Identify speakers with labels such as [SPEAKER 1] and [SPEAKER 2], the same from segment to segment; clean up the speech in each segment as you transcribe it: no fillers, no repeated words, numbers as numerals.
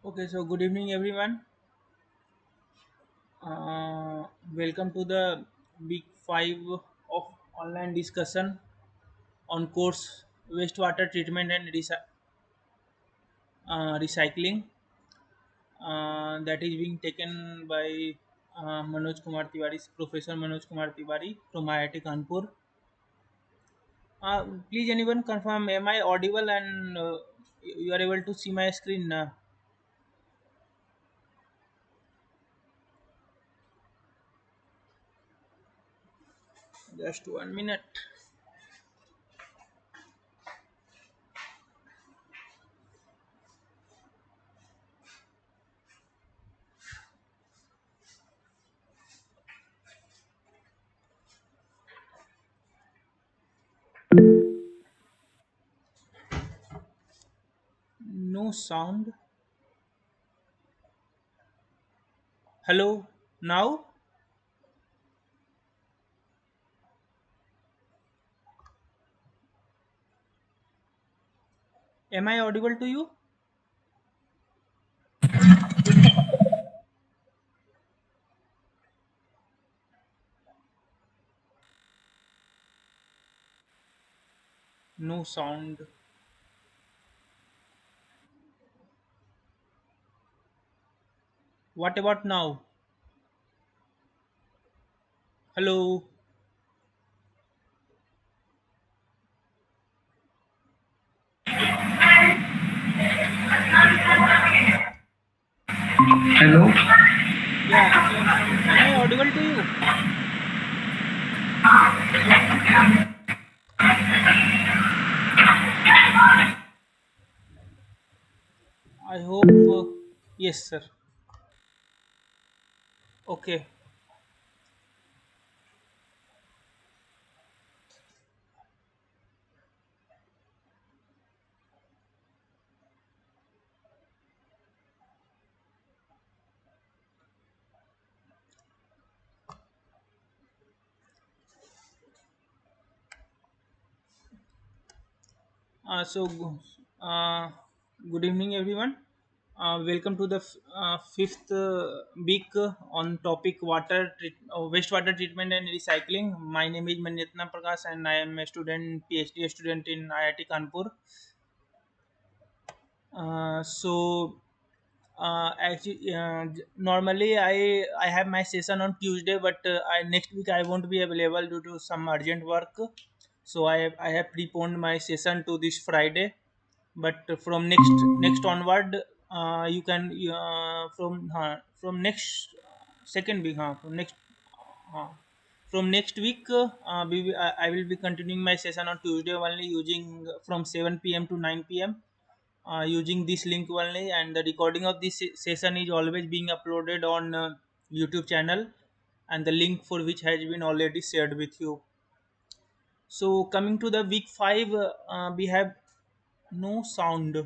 [SPEAKER 1] Okay, so good evening, everyone. Welcome to the week 5 of online discussion on course Wastewater Treatment and Recycling that is being taken by Manoj Kumar Tiwari, Professor Manoj Kumar Tiwari from IIT Kanpur. Please, anyone confirm, am I audible and you are able to see my screen? Just 1 minute. No sound. Hello, now? Am I audible to you? No sound. What about now? Hello.
[SPEAKER 2] Hello.
[SPEAKER 1] Yeah, am I audible to you? I hope. Yes, sir. Okay. So, good evening, everyone. Welcome to the fifth week on topic wastewater treatment and recycling. My name is Manyatna Prakash, and I am a student, PhD student in IIT Kanpur. So actually, normally I have my session on Tuesday, but next week I won't be available due to some urgent work. So I have preponed my session to this Friday. But from next onward, you can from next second week, uh, from next week, I will be continuing my session on Tuesday only using from 7 p.m. to 9 p.m. Using this link only, and the recording of this session is always being uploaded on YouTube channel, and the link for which has been already shared with you. So coming to the week 5, we have no sound.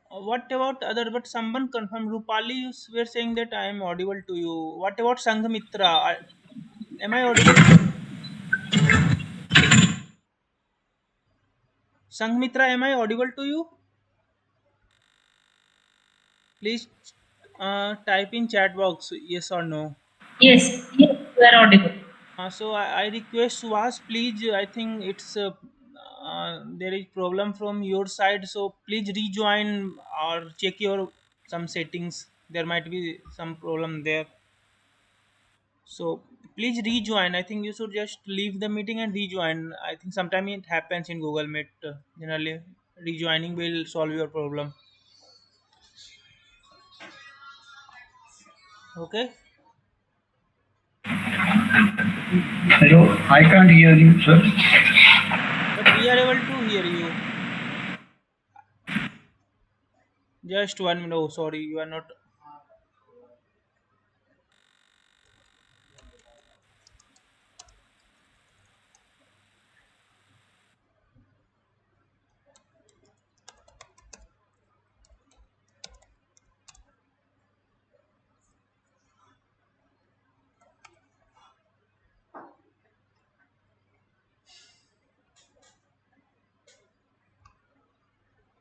[SPEAKER 1] What about other? But someone confirmed. Rupali, you were saying that I am audible to you. What about Sanghamitra? Am I audible? Sanghamitra, am I audible to you? Please type in chat box yes or no.
[SPEAKER 2] Yes, yes, you are audible.
[SPEAKER 1] So I request Suhas, please. I think it's there is problem from your side. So please rejoin or check your some settings. There might be some problem there. So please rejoin. I think you should just leave the meeting and rejoin. I think sometime it happens in Google Meet. Generally, rejoining will solve your problem. Okay,
[SPEAKER 2] Hello, I can't hear you, sir.
[SPEAKER 1] but we are able to hear you. Just 1 minute. Oh, sorry, you are not.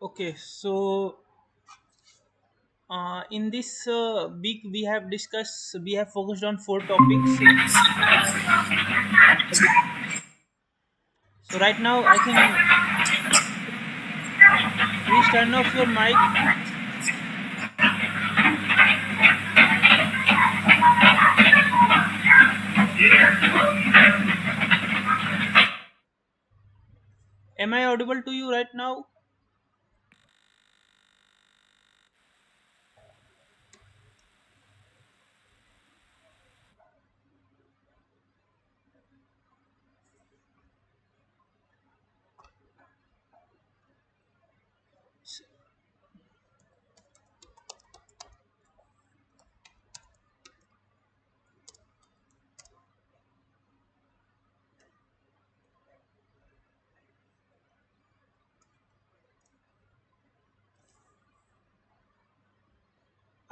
[SPEAKER 1] Okay, so in this week we have focused on four topics. So right now, I think please turn off your mic. Am I audible to you right now?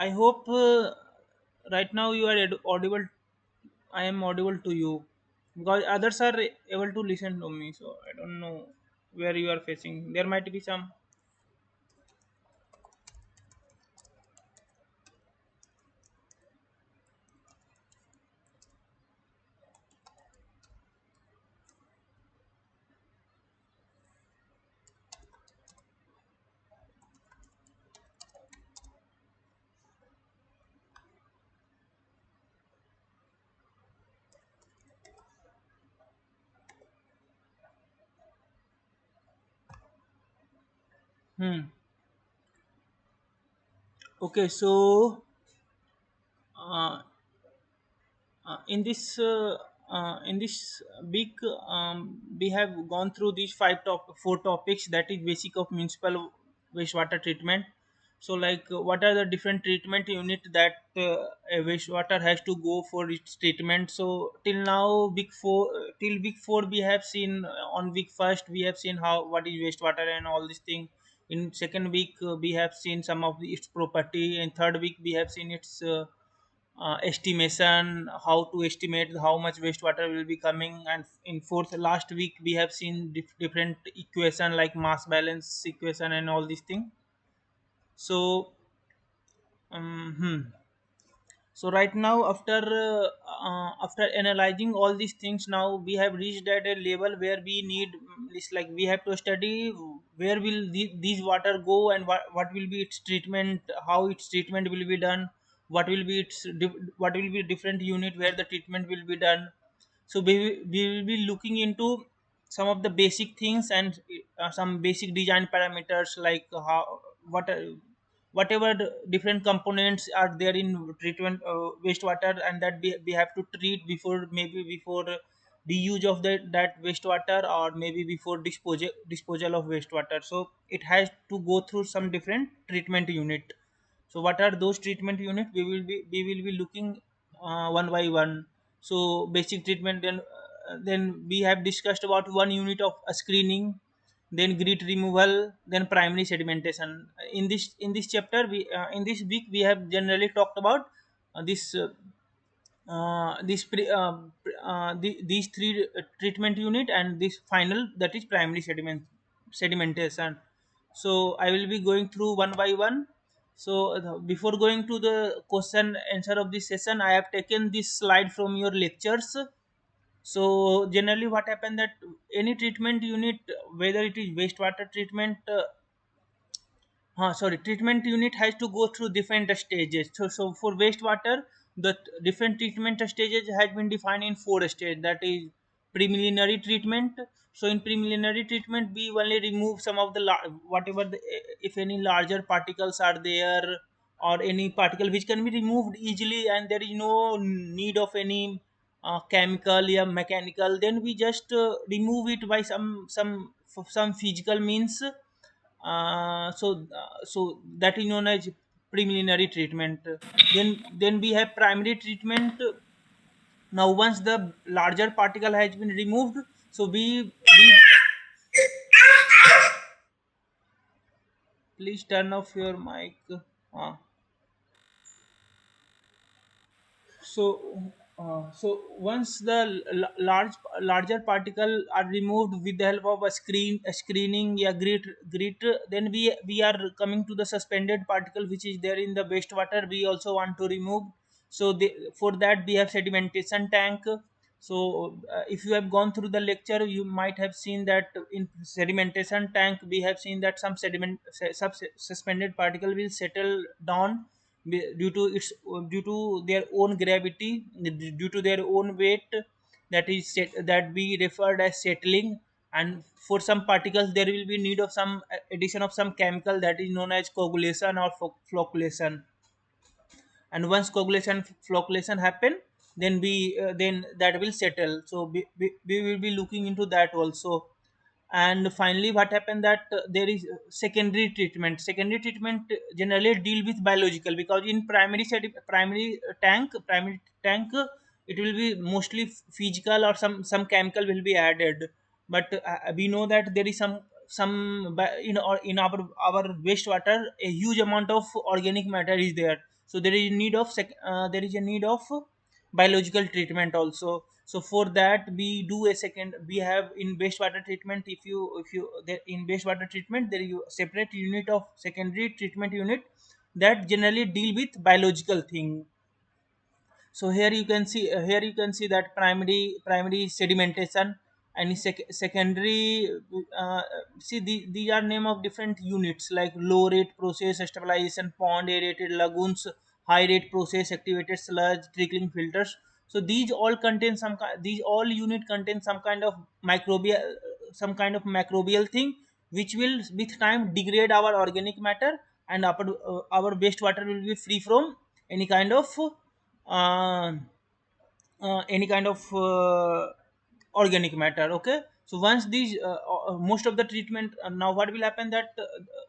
[SPEAKER 1] I hope right now you are audible. I am audible to you because others are able to listen to me. So I don't know where you are facing. There might be some. Hmm. Okay, so uh, in this big we have gone through these four topics, that is basic of municipal wastewater treatment. So like what are the different treatment unit that a wastewater has to go for its treatment. So till now till week 4 we have seen, on week first we have seen how what is wastewater and all this thing. In second week we have seen some of its property. In third week we have seen its estimation, how to estimate how much wastewater will be coming. And in fourth last week we have seen different equation like mass balance equation and all these things. So so right now, after analyzing all these things, now we have reached at a level where we need, it's like we have to study where will these water go, and what will be its treatment, how its treatment will be done, what will be what will be different unit where the treatment will be done. So we will be looking into some of the basic things, and some basic design parameters, like how what whatever the different components are there in treatment wastewater, and that we have to treat before, maybe before the use of that wastewater, or maybe before disposal of wastewater. So it has to go through some different treatment unit. So what are those treatment unit? We will be looking one by one. So basic treatment, then we have discussed about one unit of screening, then grit removal, then primary sedimentation. In this chapter, we in this week we have generally talked about this these three treatment unit, and this final, that is primary sedimentation. So I will be going through one by one. So before going to the question answer of this session, I have taken this slide from your lectures. So generally what happened, that any treatment unit, whether it is wastewater treatment, treatment unit has to go through different stages. So for wastewater, the different treatment stages has been defined in four stages. That is preliminary treatment. So in preliminary treatment, we only remove some of the whatever if any larger particles are there, or any particle which can be removed easily, and there is no need of any chemical or mechanical. Then we just remove it by some physical means. So that is known as preliminary treatment. Then we have primary treatment. Now once the larger particle has been removed, so we please turn off your mic. uh, so once the larger particle are removed with the help of a screening, yeah, grit, then we are coming to the suspended particle which is there in the wastewater, we also want to remove. For that we have sedimentation tank. So if you have gone through the lecture, you might have seen that in sedimentation tank we have seen that some suspended particle will settle down due to due to their own gravity, due to their own weight, that we referred as settling. And for some particles there will be need of some addition of some chemical, that is known as coagulation or flocculation. And once coagulation flocculation happen, then that will settle. So we will be looking into that also. And finally what happened, that there is secondary treatment generally deal with biological, because in primary tank, it will be mostly physical, or some chemical will be added. But we know that there is in our wastewater a huge amount of organic matter is there. So there is a need of biological treatment also. So for that we do a second, we have in wastewater treatment, if you there in wastewater treatment there is a separate unit of secondary treatment unit that generally deal with biological thing. So here you can see that primary sedimentation, and secondary, these are name of different units, like low rate process stabilization pond, aerated lagoons, high rate process activated sludge, trickling filters. So these all unit contain some kind of microbial thing, which will with time degrade our organic matter, and our wastewater will be free from any kind of uh, organic matter. Okay, so once these most of the treatment, now what will happen that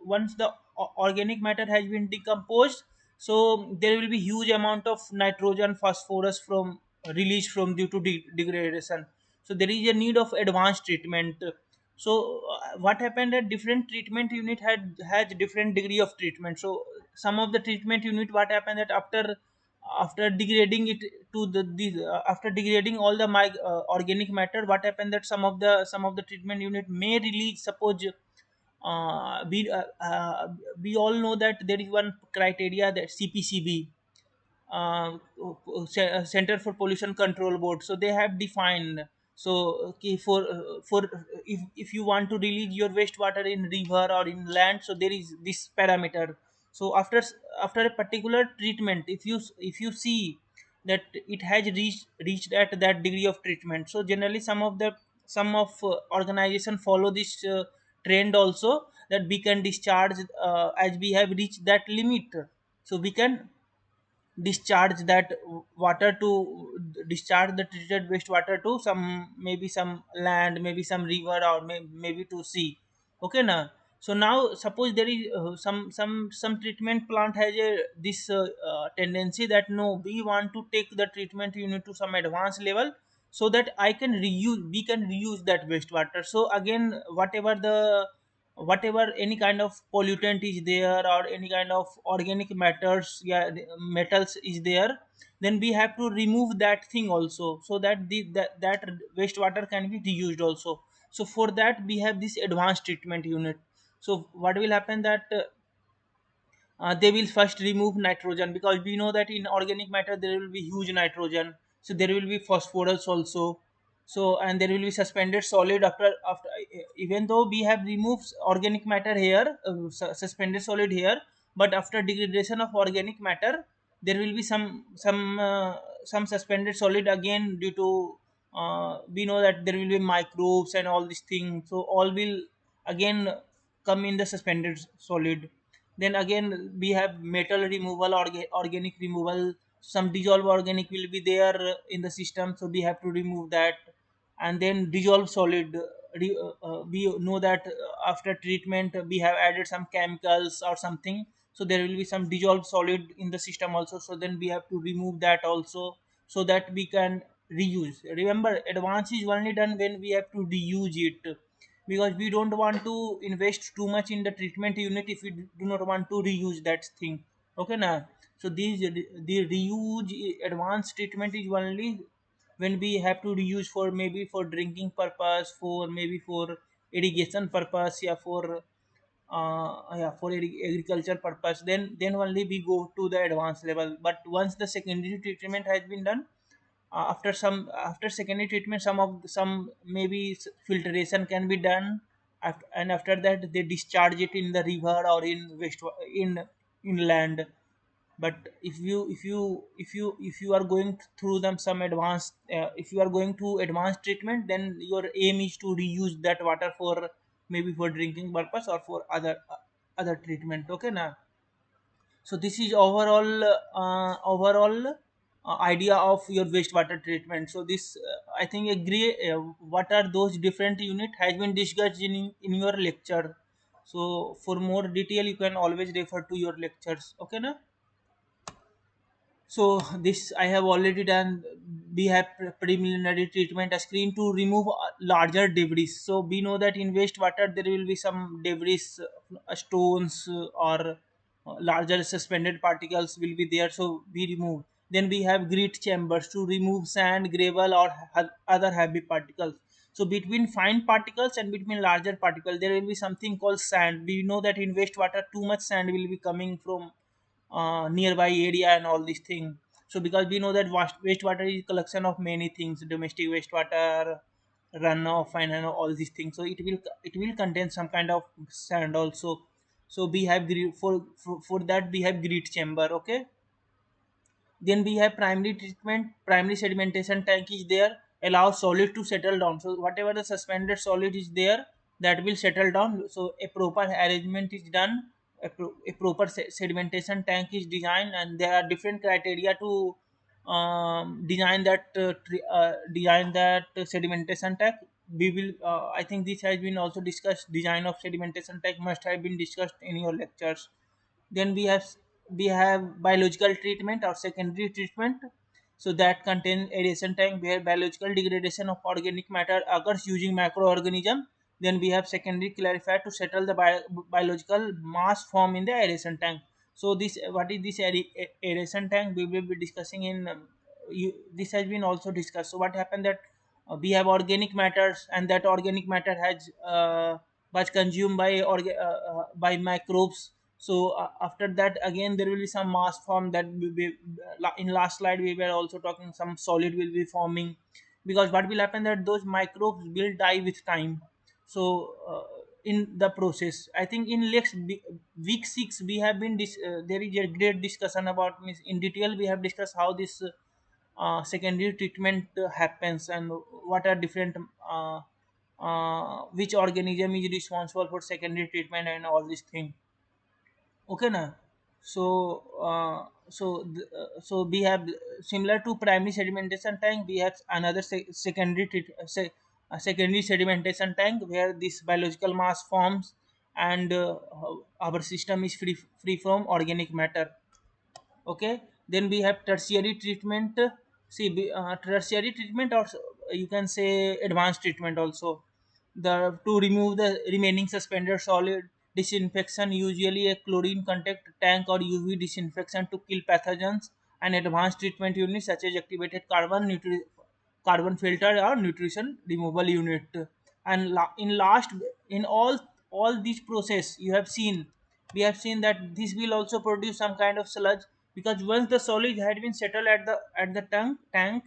[SPEAKER 1] once the organic matter has been decomposed, so there will be huge amount of nitrogen, phosphorus from released from due to degradation. So there is a need of advanced treatment. So what happened that different treatment unit had has different degree of treatment. So some of the treatment unit, what happened that after degrading it to after degrading all the organic matter, what happened that some of the treatment unit may release, suppose uh, we uh, uh, we all know that there is one criteria, that CPCB, Center for Pollution Control Board. So they have defined. So okay, for if you want to release your wastewater in river or in land, so there is this parameter. So after a particular treatment, if you see that it has reached at that degree of treatment, so generally some of organization follow this trend also, that we can discharge as we have reached that limit, so we can discharge that water to discharge the treated wastewater to some, maybe some land, maybe some river, or maybe to sea. Okay now, so now suppose there is some treatment plant has a this tendency that no, we want to take the treatment unit to some advanced level, so that we can reuse that wastewater. So again, whatever any kind of pollutant is there, or any kind of organic matters, yeah, metals is there, then we have to remove that thing also, so that that wastewater can be reused also. So for that we have this advanced treatment unit. So what will happen that they will first remove nitrogen, because we know that in organic matter there will be huge nitrogen, so there will be phosphorus also. So and there will be suspended solid after even though we have removed organic matter here, suspended solid here, but after degradation of organic matter, there will be some suspended solid again, due to we know that there will be microbes and all these things, so all will again come in the suspended solid. Then again we have metal removal, organic removal. Some dissolved organic will be there in the system, so we have to remove that. And then dissolved solid, we know that after treatment we have added some chemicals or something, so there will be some dissolved solid in the system also, so then we have to remove that also, so that we can reuse. Remember, advance is only done when we have to reuse it, because we don't want to invest too much in the treatment unit if we do not want to reuse that thing. Okay now, so the reuse advanced treatment is only when we have to reuse for maybe for drinking purpose, for maybe for irrigation purpose, yeah, for agriculture purpose, then only we go to the advanced level. But once the secondary treatment has been done, after secondary treatment, some maybe filtration can be done, and after that they discharge it in the river or in in land. But if you are going through them some advanced, if you are going to advanced treatment, then your aim is to reuse that water for maybe for drinking purpose or for other treatment. Okay now, so this is overall idea of your wastewater treatment. So this I think agree, what are those different unit has been discussed in your lecture. So for more detail you can always refer to your lectures. Okay na. So this I have already done. We have preliminary treatment, a screen to remove larger debris. So we know that in wastewater there will be some debris, stones, or larger suspended particles will be there. So we remove. Then we have grit chambers to remove sand, gravel, or other heavy particles. So between fine particles and between larger particles, there will be something called sand. We know that in wastewater, too much sand will be coming from nearby area and all these things. So because we know that wastewater is collection of many things, domestic wastewater, runoff, and all these things. So it will contain some kind of sand also. So we have for that we have grit chamber. Okay, then we have primary treatment. Primary sedimentation tank is there, allow solid to settle down. So whatever the suspended solid is there, that will settle down. So a proper arrangement is done a proper sedimentation tank is designed, and there are different criteria to design that sedimentation tank. We will I think this has been also discussed. Design of sedimentation tank must have been discussed in your lectures. Then we have biological treatment or secondary treatment. So that contains aeration tank where biological degradation of organic matter occurs using microorganism. Then we have secondary clarifier to settle the biological mass form in the aeration tank. So this what is this aeration tank we will be discussing in this has been also discussed. So what happened that we have organic matters, and that organic matter has was consumed by microbes. So after that again there will be some mass form that in last slide we were also talking some solid will be forming, because what will happen that those microbes will die with time. So in the process I think in week 6 we have been there is a great discussion about means in detail we have discussed how this secondary treatment happens, and what are different which organism is responsible for secondary treatment and all these things. Okay na. So so we have similar to primary sedimentation tank, we have another secondary sedimentation tank where this biological mass forms, and our system is free from organic matter. Okay, then we have tertiary treatment. See tertiary treatment, or you can say advanced treatment also, the to remove the remaining suspended solid. Disinfection, usually a chlorine contact tank or UV disinfection to kill pathogens. And advanced treatment units such as activated carbon filter or nutrition removal unit. And in last, in all these process you have seen, we have seen that this will also produce some kind of sludge, because once the solid had been settled at the tank,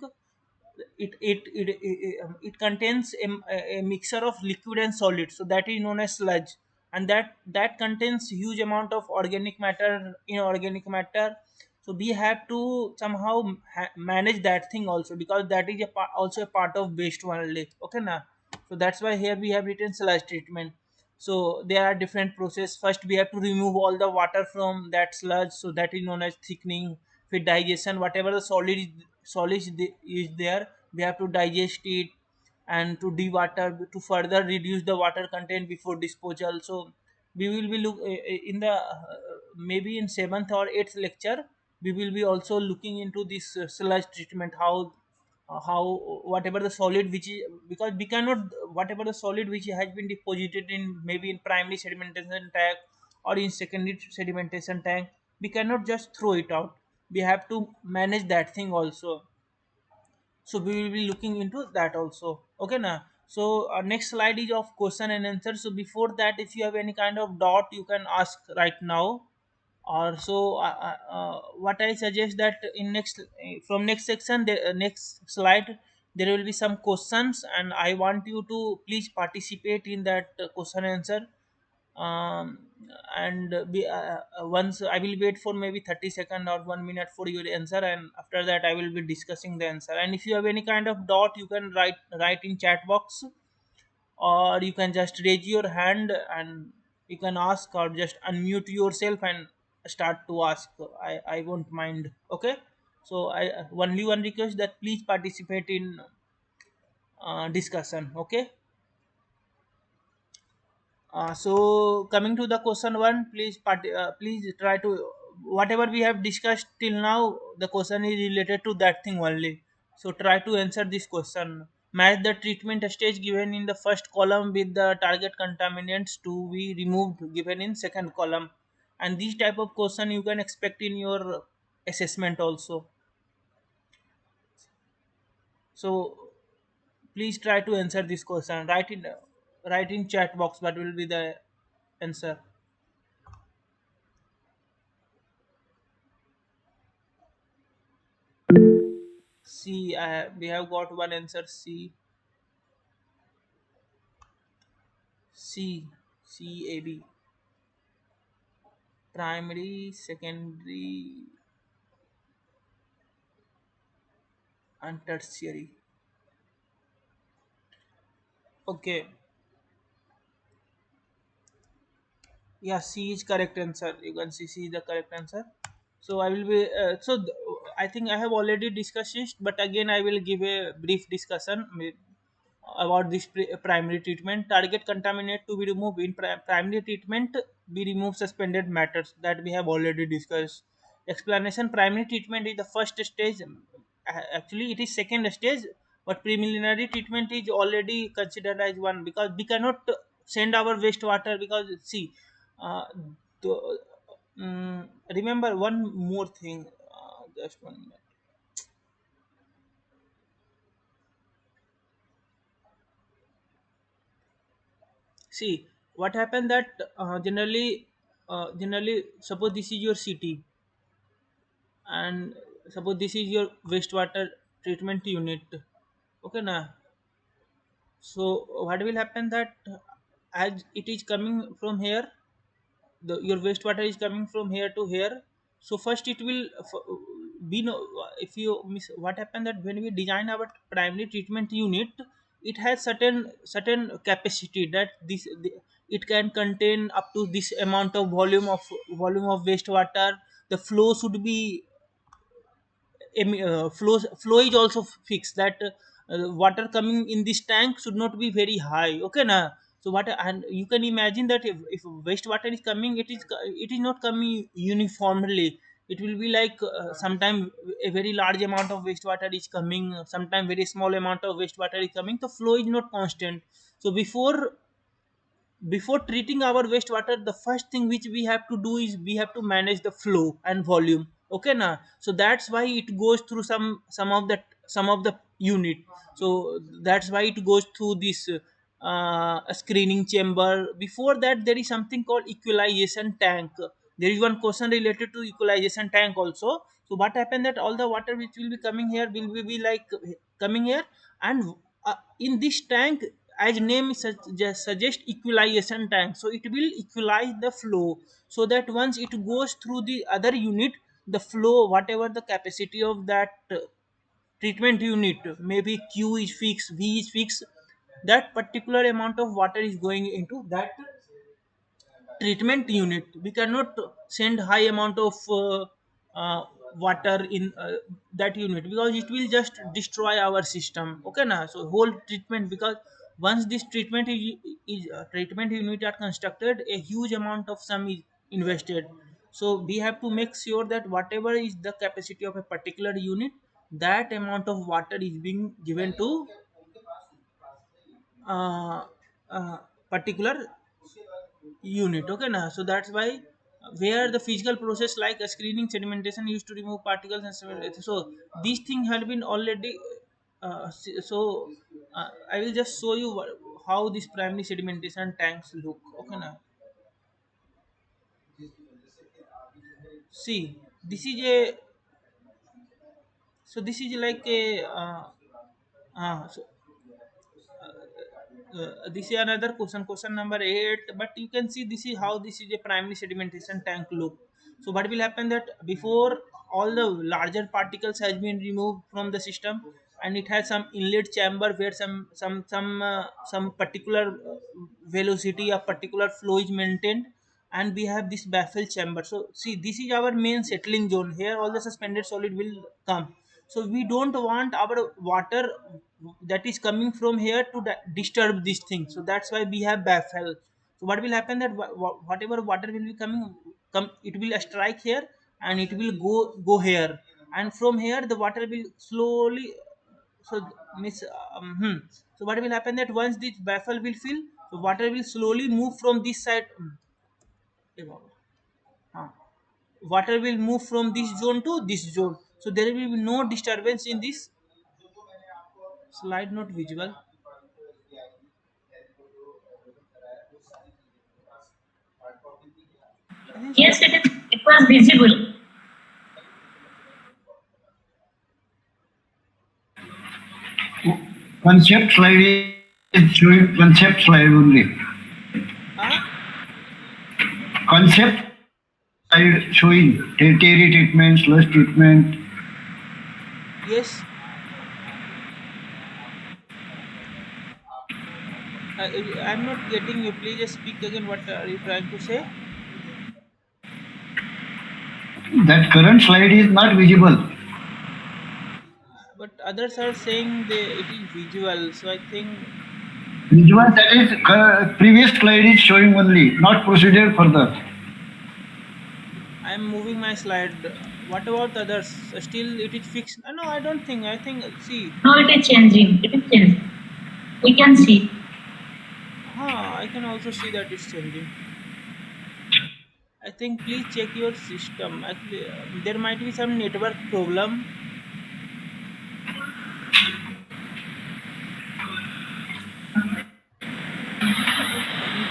[SPEAKER 1] it contains a mixture of liquid and solid, so that is known as sludge. And that contains huge amount of organic matter, inorganic matter. So we have to somehow manage that thing also, because that is also a part of waste only. Okay na. So that's why here we have written sludge treatment. So there are different process. First we have to remove all the water from that sludge, so that is known as thickening. With digestion, whatever the is there, we have to digest it, and to dewater to further reduce the water content before disposal. So we will be in the maybe in 7th or 8th lecture we will be also looking into this sludge treatment, how whatever the solid which is, because we cannot, whatever the solid which has been deposited in maybe in primary sedimentation tank or in secondary sedimentation tank, we cannot just throw it out. We have to manage that thing also. So we will be looking into that also. Okay now. So next slide is of question and answer. So before that, if you have any kind of doubt you can ask right now. Or so what I suggest that in next from next section, the next slide, there will be some questions, and I want you to please participate in that question answer. um, and once I will wait for maybe 30 seconds or 1 minute for your answer, and after that I will be discussing the answer. And if you have any kind of doubt you can write in chat box, or you can just raise your hand and you can ask, or just unmute yourself and start to ask. I won't mind. Okay. So I only one request that please participate in discussion. Okay. So coming to the question one, please try to, whatever we have discussed till now, the question is related to that thing only. So try to answer this question. Match the treatment stage given in the first column with the target contaminants to be removed given in second column. And this type of question you can expect in your assessment also. So please try to answer this question. Write in chat box what will be the answer. C. We have got one answer. C. C. C. A. B. Primary, secondary, and tertiary. Okay. Yeah, C is correct answer. You can see C is the correct answer. So I will be I think I have already discussed it, but again I will give a brief discussion about this primary treatment. Target contaminant to be removed in primary treatment. We remove suspended matters that we have already discussed. Explanation: primary treatment is the first stage. Actually it is second stage, but preliminary treatment is already considered as one, because we cannot send our wastewater, because see, uh, the, remember one more thing, just 1 minute. See what happened that generally suppose this is your city, and suppose this is your wastewater treatment unit. Okay now, so what will happen that as it is coming from here, your wastewater is coming from here to here. So first it will be no, if you miss what happened that when we design our primary treatment unit, it has certain capacity that it can contain up to this amount of volume of wastewater. The flow should be flow is also fixed, that water coming in this tank should not be very high. Okay na, so what, and you can imagine that if wastewater is coming, it is not coming uniformly. It will be like sometime a very large amount of wastewater is coming, sometime very small amount of wastewater is coming. The flow is not constant. So before treating our wastewater, the first thing which we have to do is we have to manage the flow and volume. Okay na, so that's why it goes through some of the unit. So that's why it goes through this a screening chamber. Before that there is something called equalization tank. There is one question related to equalization tank also. So what happened that all the water which will be coming here will be like coming here, and in this tank, as name suggest, equalization tank, so it will equalize the flow, so that once it goes through the other unit, the flow, whatever the capacity of that treatment unit, maybe Q is fixed, V is fixed, that particular amount of water is going into that treatment unit. We cannot send high amount of water in that unit, because it will just destroy our system. Okay na, so whole treatment, because once this treatment unit are constructed, a huge amount of sum is invested. So we have to make sure that whatever is the capacity of a particular unit, that amount of water is being given to uh, particular unit. Okay now, so that's why where the physical process like a screening, sedimentation used to remove particles and so these things have been already I will just show you how this primary sedimentation tanks look. Okay now, see, this is a, so this is like a so this is another question number 8, but you can see this is how this is a primary sedimentation tank look. So what will happen that before all the larger particles has been removed from the system, and it has some inlet chamber where some particular velocity, a particular flow is maintained, and we have this baffle chamber. So see, this is our main settling zone. Here all the suspended solid will come. So we don't want our water that is coming from here to disturb this thing. So that's why we have baffle. So what will happen that whatever water will be coming, it will strike here, and it will go here, and from here the water will slowly, so miss so what will happen that once this baffle will fill, so water will slowly move from this side. Eh, baba. हाँ. Water will move from this zone to this zone, so there will be no disturbance in this slide. Not visible, I think
[SPEAKER 2] Yes,
[SPEAKER 1] slide.
[SPEAKER 2] it was visible. Concept slide is showing concept slide only.
[SPEAKER 1] Ah,
[SPEAKER 2] Concept slide showing tertiary treatment, sludge treatment.
[SPEAKER 1] yes. I'm not getting you. Please just speak again. What are you trying to say?
[SPEAKER 2] That current slide is not visible.
[SPEAKER 1] But others are saying it is visual. So I think
[SPEAKER 2] Visual, that is, previous slide is showing only, not proceeded further.
[SPEAKER 1] I am moving my slide. What about others? Still, it is fixed. No, I don't think. I think, see,
[SPEAKER 3] No, it is changing. It is changing. We can see.
[SPEAKER 1] I can also see that it's changing. I think please check your system. Actually, there might be some network problem.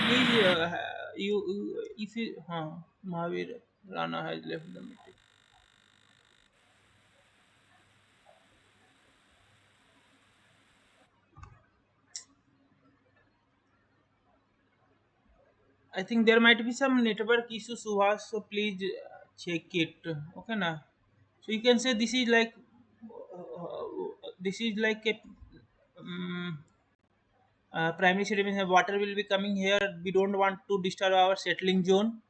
[SPEAKER 1] Please, if you, Mahavir Rana has left the meeting. I think there might be some network issue, Suhas. So please check it. Okay, na. So you can say this is like a primary sediment. Water will be coming here. We don't want to disturb our settling zone.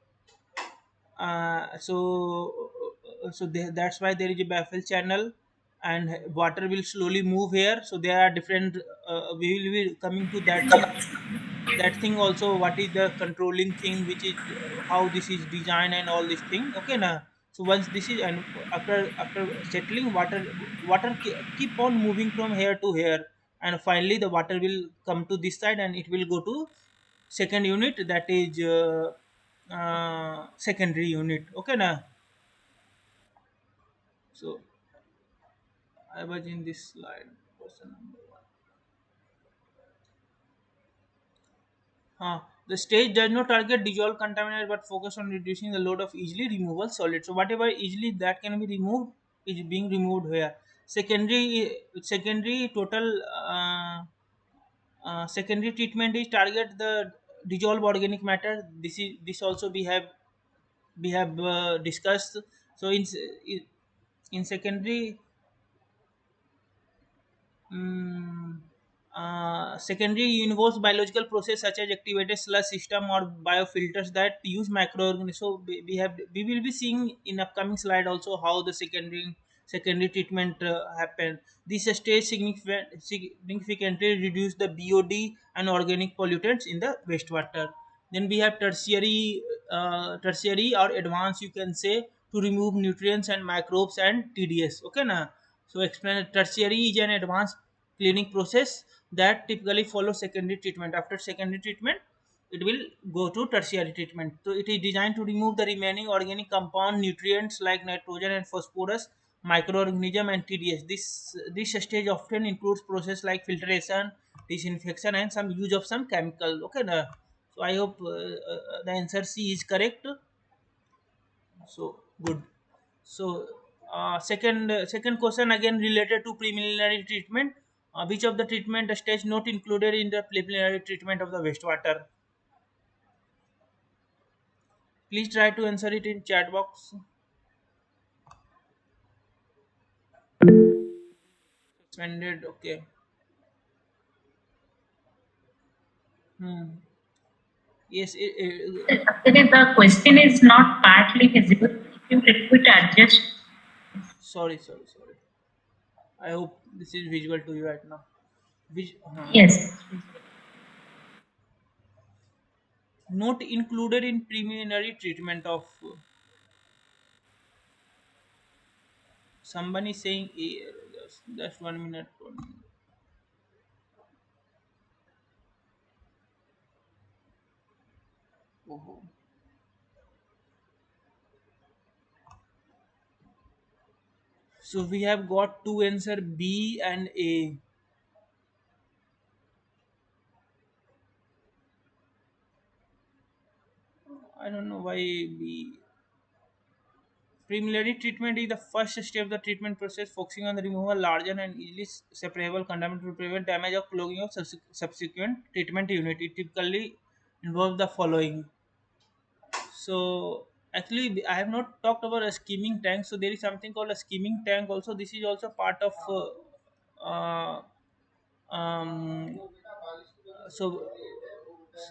[SPEAKER 1] That's why there is a baffle channel, and water will slowly move here. So there are different. We will be coming to that thing also. What is the controlling thing, which is how this is designed and all this thing. Okay, now. So once this is, and after settling, keep on moving from here to here, and finally the water will come to this side, and it will go to second unit, that is secondary unit. Okay, now. So I was in this slide, question number one. The stage does not target dissolve contaminant but focus on reducing the load of easily removable solid. So whatever easily that can be removed is being removed here. Secondary total secondary treatment is target the dissolved organic matter. This also we have discussed. So in secondary, Mm, secondary involves biological process such as activated sludge system or biofilters that use microorganisms. So we will be seeing in upcoming slide also how the secondary treatment happen. This stage significantly reduce the BOD and organic pollutants in the wastewater. Then we have tertiary or advanced, you can say, to remove nutrients and microbes and TDS. Okay, na. So explain, tertiary is an advanced cleaning process that typically follows secondary treatment. After secondary treatment, it will go to tertiary treatment. So it is designed to remove the remaining organic compound nutrients like nitrogen and phosphorus, microorganism and TDS. This stage often includes process like filtration, disinfection, and some use of some chemical. Okay, na? So I hope the answer C is correct. So good. So second question again related to preliminary treatment. Which of the treatment stage not included in the preliminary treatment of the wastewater? Please try to answer it in chat box. Suspended. Okay. Hmm. Yes.
[SPEAKER 3] Actually, the question is not partly visible. If you repeat, adjust.
[SPEAKER 1] Sorry. I hope this is visual to you right now. Which
[SPEAKER 3] Yes.
[SPEAKER 1] not included in preliminary treatment of somebody saying just 1 minute. 1 minute. Oh. So we have got two answer B and A. I don't know why B. Preliminary treatment is the first step of the treatment process, focusing on the removal of larger and easily separable contaminant to prevent damage or clogging of subsequent treatment unit. It typically involves the following. So actually, I have not talked about a skimming tank. So there is something called a skimming tank. Also, this is also part of. Uh, so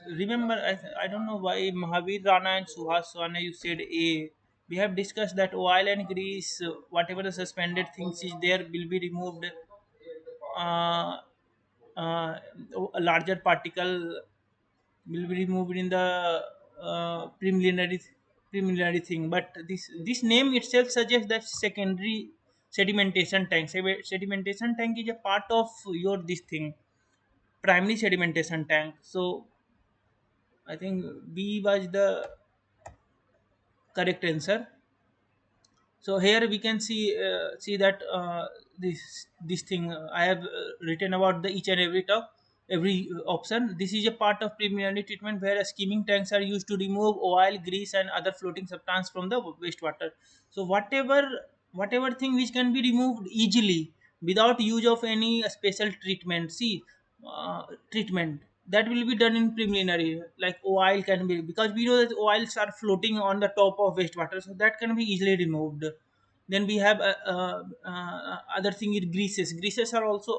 [SPEAKER 1] remember, I don't know why Mahavir Rana and Suhas Rana you said A. We have discussed that oil and grease, whatever the suspended things is there, will be removed. uh, uh, a larger particle will be removed in the preliminary thing. But this name itself suggests that secondary sedimentation tank. Sedimentation tank is a part of your this thing, primary sedimentation tank. So I think B was the correct answer. So here we can see that this thing I have written about the each and every top every option. This is a part of preliminary treatment where skimming tanks are used to remove oil, grease, and other floating substance from the wastewater. So whatever thing which can be removed easily without use of any special treatment, treatment, that will be done in preliminary. Like oil can be, because we know that oils are floating on the top of wastewater, so that can be easily removed. Then we have other thing is greases. Greases are also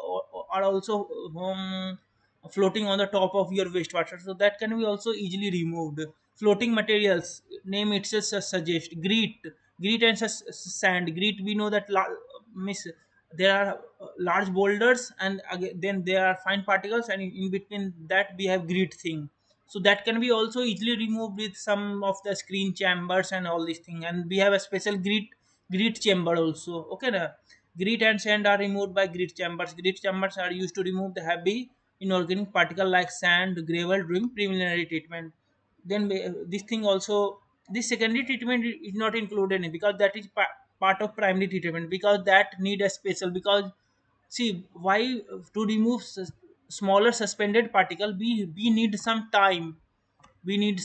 [SPEAKER 1] floating on the top of your wastewater, so that can be also easily removed. Floating materials, name itself suggest grit and sand. Grit, we know that miss there are large boulders, and again, then there are fine particles, and in between that we have grit thing. So that can be also easily removed with some of the screen chambers and all these thing. And we have a special grit chamber also. Okay, na? Grit and sand are removed by grit chambers. Grit chambers are used to remove the heavy inorganic particle like sand, gravel during preliminary treatment. Then this thing also, this secondary treatment is not included in, because that is part of primary treatment, because that need a special. Because see why, to remove smaller suspended particle, we need some time. We need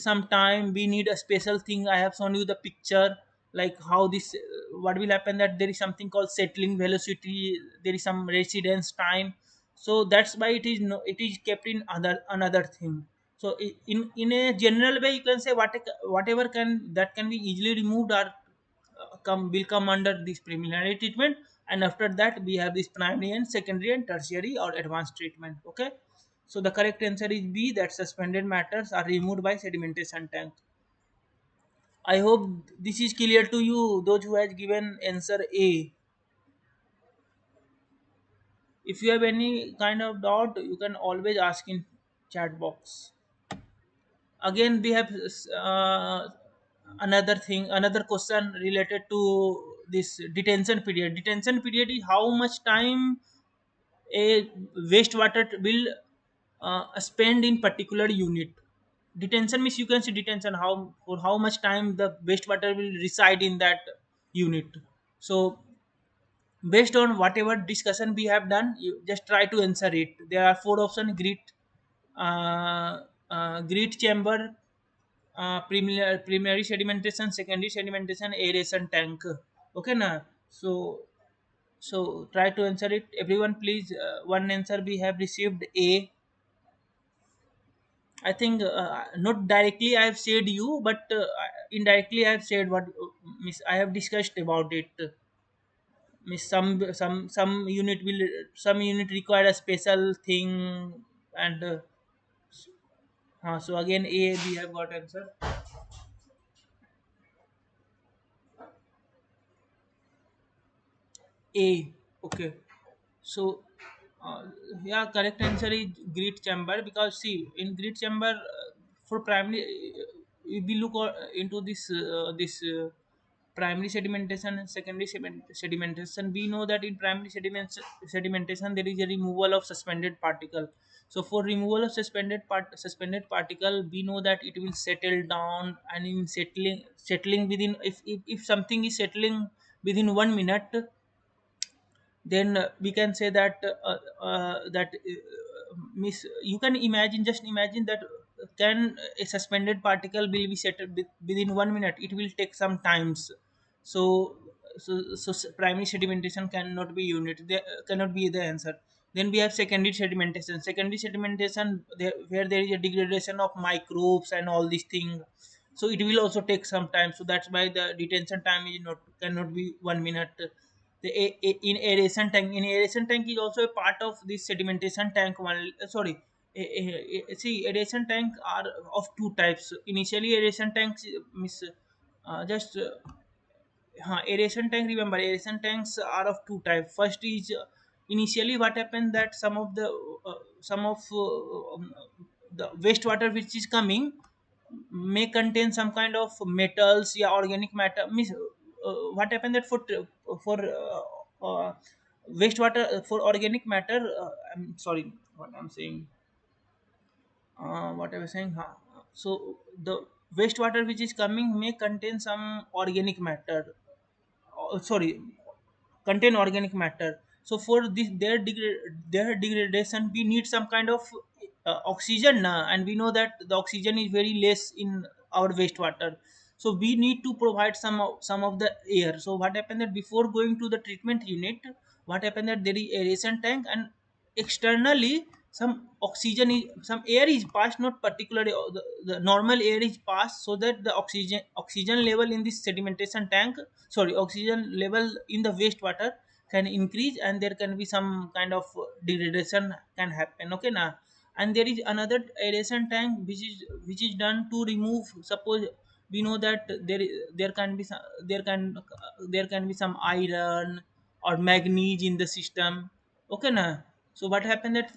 [SPEAKER 1] a special thing. I have shown you the picture, like how this what will happen, that there is something called settling velocity, there is some residence time. So that's why it is no, it is kept in another thing. So in a general way, you can say whatever can be easily removed are come will come under this preliminary treatment. And after that we have this primary and secondary and tertiary or advanced treatment. Okay, so the correct answer is B, that suspended matters are removed by sedimentation tank. I hope this is clear to you, those who has given answer A. If you have any kind of doubt, you can always ask in chat box. Again, we have another question related to this detention period. Detention period is how much time a wastewater will spend in particular unit. Detention means, you can see detention, how for how much time the wastewater will reside in that unit. So based on whatever discussion we have done, you just try to answer it. There are four options: grit chamber, primary sedimentation, secondary sedimentation, aeration tank. Okay, na? So try to answer it. Everyone, please. One answer we have received A. I think not directly I have said you, but indirectly I have said what miss I have discussed about it. Miss some unit will, some unit require a special thing. And so again A we have got answer. A. Okay. So, uh, yeah, correct answer is grit chamber, because see, in grit chamber, for primary, if we look into this primary sedimentation and secondary sedimentation, we know that in primary sedimentation there is a removal of suspended particle. So for removal of suspended particle, we know that it will settle down, and in settling within, if something is settling within 1 minute, then we can say that miss you can imagine, just imagine that can a suspended particle will be settled within 1 minute. It will take some times. So primary sedimentation cannot be cannot be the answer. Then we have secondary sedimentation. Secondary sedimentation, where there is a degradation of microbes and all these things, so it will also take some time. So that's why the detention time is not cannot be 1 minute. In aeration tank is also a part of this sedimentation tank one. Sorry, see, aeration tank are of two types. Initially aeration tanks, miss just Aeration tank, remember aeration tanks are of two types. First is initially what happened that some of the wastewater which is coming may contain some kind of metals, yeah, organic matter. Means what happened that for wastewater, for organic matter, I'm sorry what I'm saying, what I was saying. So the wastewater which is coming may contain some organic matter, sorry, contain organic matter. So for this their degradation we need some kind of oxygen, and we know that the oxygen is very less in our wastewater. So we need to provide some of the air. So what happened that before going to the treatment unit, what happened that there is aeration tank, and externally some air is passed, not particularly the normal air is passed, so that the oxygen level in this sedimentation tank, sorry, oxygen level in the wastewater can increase, and there can be some kind of degradation can happen, okay now. And there is another aeration tank which is done to remove, suppose we know that there can be some, there can be some iron or manganese in the system, okay na. So what happened that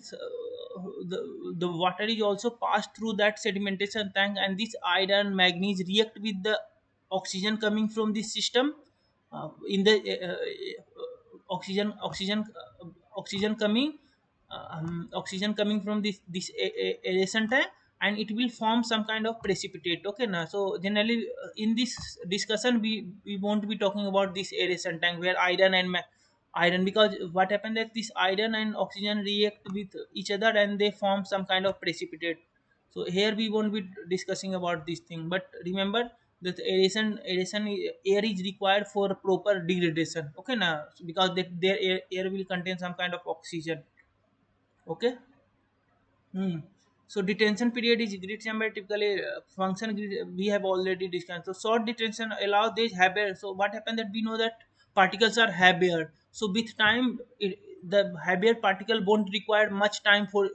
[SPEAKER 1] the water is also passed through that sedimentation tank, and this iron manganese react with the oxygen coming from this system, in the oxygen coming, oxygen coming from this aeration tank, and it will form some kind of precipitate, okay now. So generally in this discussion we won't be talking about this aeration tank where iron, because what happened that this iron and oxygen react with each other and they form some kind of precipitate. So here we won't be discussing about this thing, but remember that air is required for proper degradation, okay now. So because their air will contain some kind of oxygen, okay. Hmm. So detention period is grid chamber typically function we have already discussed. So short detention allow this haber. So what happened that we know that particles are haber. So with time, the haber particle won't require much time for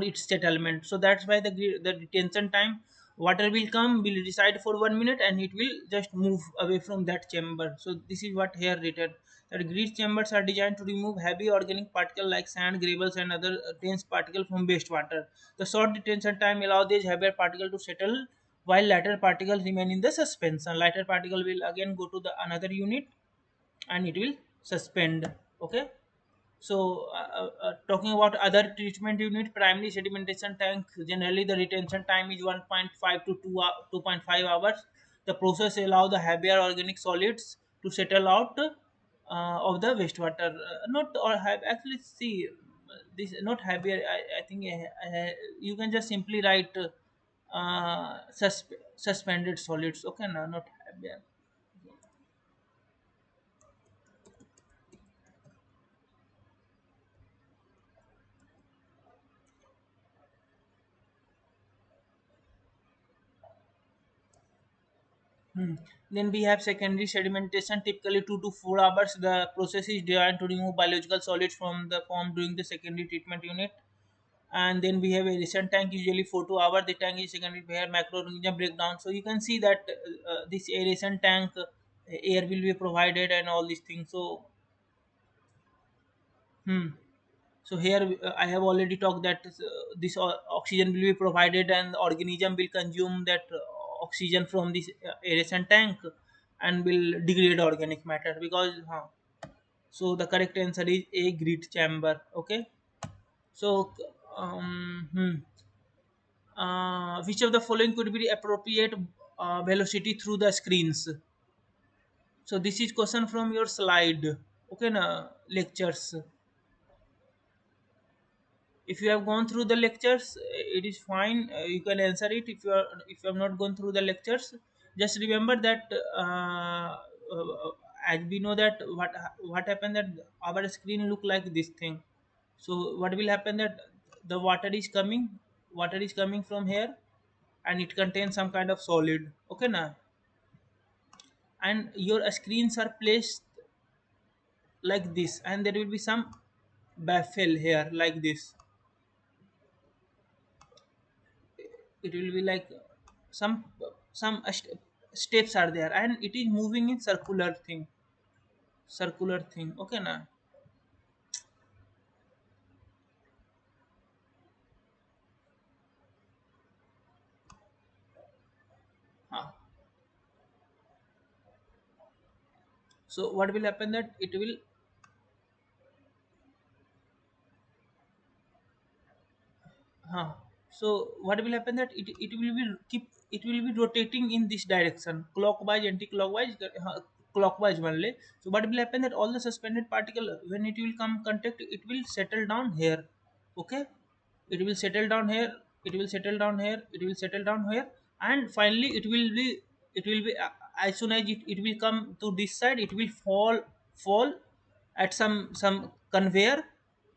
[SPEAKER 1] its settlement. So that's why the detention time, water will come, will reside for 1 minute, and it will just move away from that chamber. So this is what here written, that grease chambers are designed to remove heavy organic particles like sand, gravels, and other dense particles from wastewater. The short detention time allows these heavier particles to settle, while lighter particles remain in the suspension. Lighter particle will again go to the another unit, and it will suspend. Okay. So, talking about other treatment unit, primary sedimentation tank, generally the retention time is 1.5 to 2.5 hours. The process allow the heavier organic solids to settle out of the wastewater. Not or have actually see this not heavier. I think you can just simply write suspended solids. Okay, no, not heavier. Hmm. Then we have secondary sedimentation, typically 2 to 4 hours. The process is designed to remove biological solids from the form during the secondary treatment unit. And then we have a recent tank, usually 4 to hour. The tank is secondary where macroorganism breakdown. So you can see that this aeration tank, air will be provided and all these things. So, hmm. So here I have already talked that this oxygen will be provided, and the organism will consume that oxygen from this aeration tank and will degrade organic matter, because so the correct answer is a grid chamber, okay. So which of the following could be appropriate velocity through the screens? So this is question from your slide, okay na, lectures. If you have gone through the lectures, it is fine, you can answer it. If you have not gone through the lectures, just remember that as we know that what happened that our screen look like this thing. So what will happen that the water is coming from here, and it contains some kind of solid, okay now. And your screens are placed like this, and there will be some baffle here like this. It will be like some some steps are there, and it is moving in circular thing. Okay na. Huh. So what will happen that it will, huh. So what will happen that it will be keep, it will be rotating in this direction, clockwise, anti-clockwise, clockwise only. So what will happen that all the suspended particle, when it will come contact, it will settle down here. Okay, it will settle down here, it will settle down here, it will settle down here, and finally it will be as soon as it will come to this side, it will fall at some conveyor,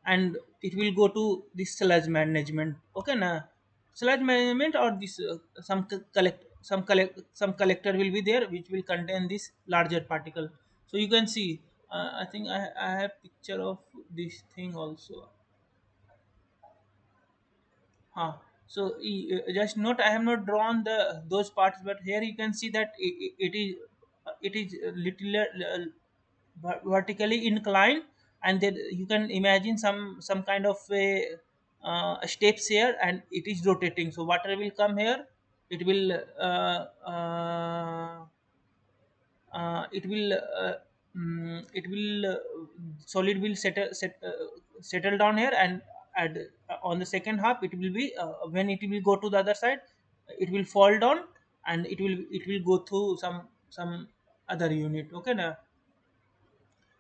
[SPEAKER 1] and it will go to this sludge management. Okay na. Sludge management, or this some collector will be there which will contain this larger particle. So you can see, I think I have picture of this thing also. Huh. So just note, I have not drawn the those parts, but here you can see that it is little vertically inclined, and then you can imagine some kind of steps here, and it is rotating. So water will come here, it will it will it will solid will settle down here, and at on the second half it will be, when it will go to the other side, it will fall down, and it will go through some other unit. Okay now.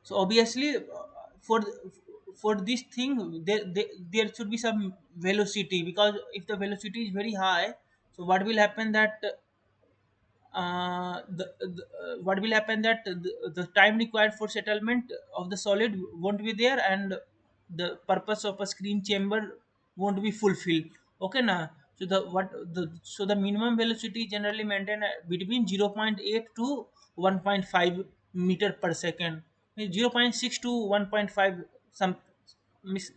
[SPEAKER 1] So obviously, for this thing, there should be some velocity, because if the velocity is very high, so what will happen that what will happen that the time required for settlement of the solid won't be there, and the purpose of a screen chamber won't be fulfilled. Okay now. So the minimum velocity generally maintained between zero point 0.8 to 1.5 meter per second. Means 0.6 to 1.5, some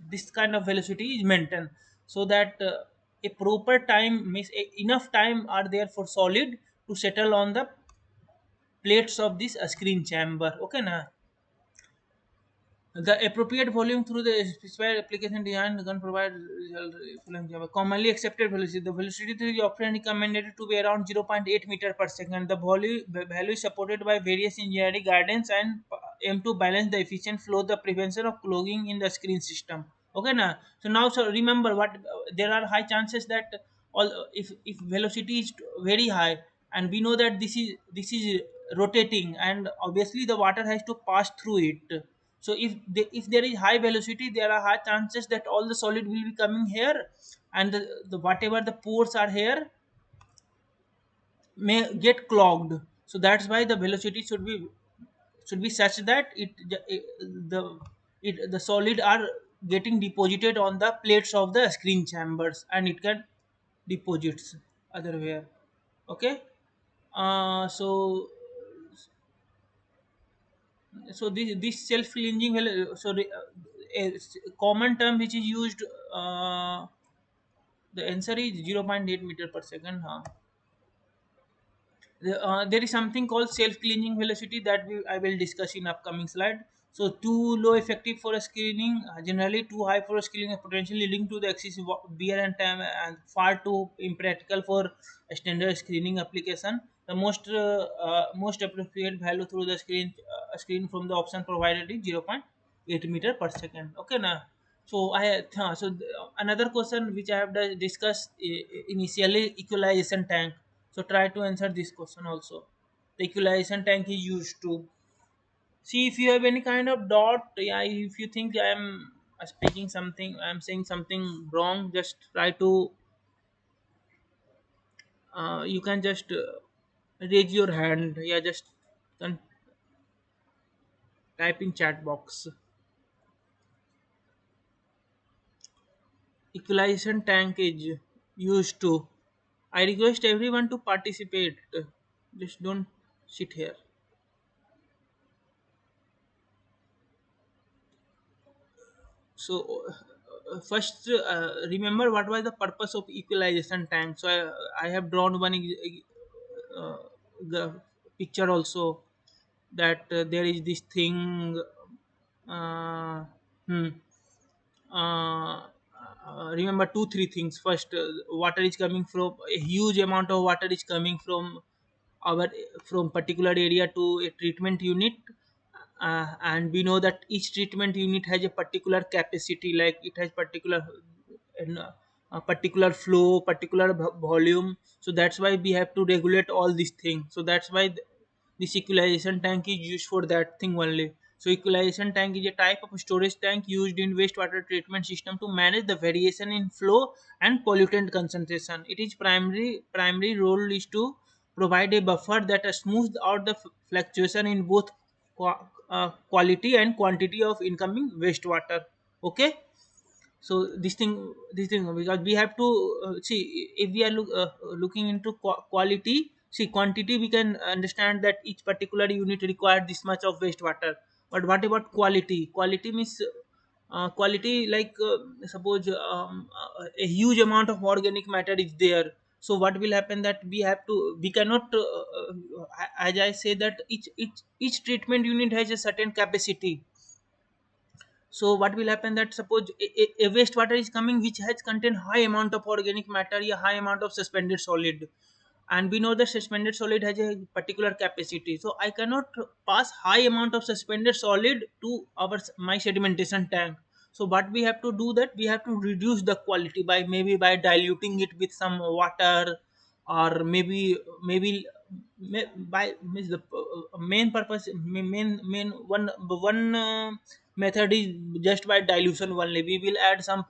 [SPEAKER 1] this kind of velocity is maintained, so that a proper time means enough time are there for solid to settle on the plates of this screen chamber. Okay na. The appropriate volume through the specified application design can provide result. Commonly accepted velocity. The velocity is often recommended to be around zero point 0.8 meter per second. The value is supported by various engineering guidance and aim to balance the efficient flow, the prevention of clogging in the screen system. Okay now. So now, so remember what, there are high chances that all, if velocity is very high, and we know that this is rotating, and obviously the water has to pass through it. So if there is high velocity, there are high chances that all the solid will be coming here, and the whatever the pores are here may get clogged. So that's why the velocity should be such that the solid are getting deposited on the plates of the screen chambers, and it can deposits otherwhere. Okay. So this self cleansing, a common term which is used, the answer is zero point 0.8 meter per second. Huh? There is something called self-cleaning velocity that I will discuss in upcoming slide. So too low effective for a screening, generally too high for a screening, potentially leading to the excessive wear and time, and far too impractical for a standard screening application. The most appropriate value through the screen from the option provided is zero point 0.8 meter per second. Okay now. So another question which I have discussed initially, equalization tank. So try to answer this question also. The equalization tank is used to see if you have any kind of dot. Yeah, if you think I am speaking something, I am saying something wrong, just try to. You can just raise your hand. Yeah, just can type in chat box. Equalization tank is used to. I request everyone to participate. Just don't sit here. So first, remember what was the purpose of equalization tank. So I have drawn one picture also, that there is this thing. Uh, hmm, Remember two three things. First, water is coming from, a huge amount of water is coming from our, from particular area to a treatment unit, and we know that each treatment unit has a particular capacity, like it has particular, a particular flow, particular volume. So that's why we have to regulate all these things. So that's why this equalization tank is used for that thing only. So equalization tank is a type of storage tank used in wastewater treatment system to manage the variation in flow and pollutant concentration. It is primary role is to provide a buffer that smooths out the fluctuation in both quality and quantity of incoming wastewater. Okay, so this thing, because we have to see, if we are looking into quality, see quantity, we can understand that each particular unit require this much of wastewater. But what about quality? Quality means, quality, like, suppose a huge amount of organic matter is there. So what will happen, that we cannot, as I say, that each treatment unit has a certain capacity. So what will happen, that suppose a wastewater is coming which has contain high amount of organic matter, a high amount of suspended solid, and we know that suspended solid has a particular capacity. So I cannot pass high amount of suspended solid to my sedimentation tank. So what we have to do, that we have to reduce the quality by, maybe by diluting it with some water, or maybe by means the main purpose, main one method is just by dilution only. We will add some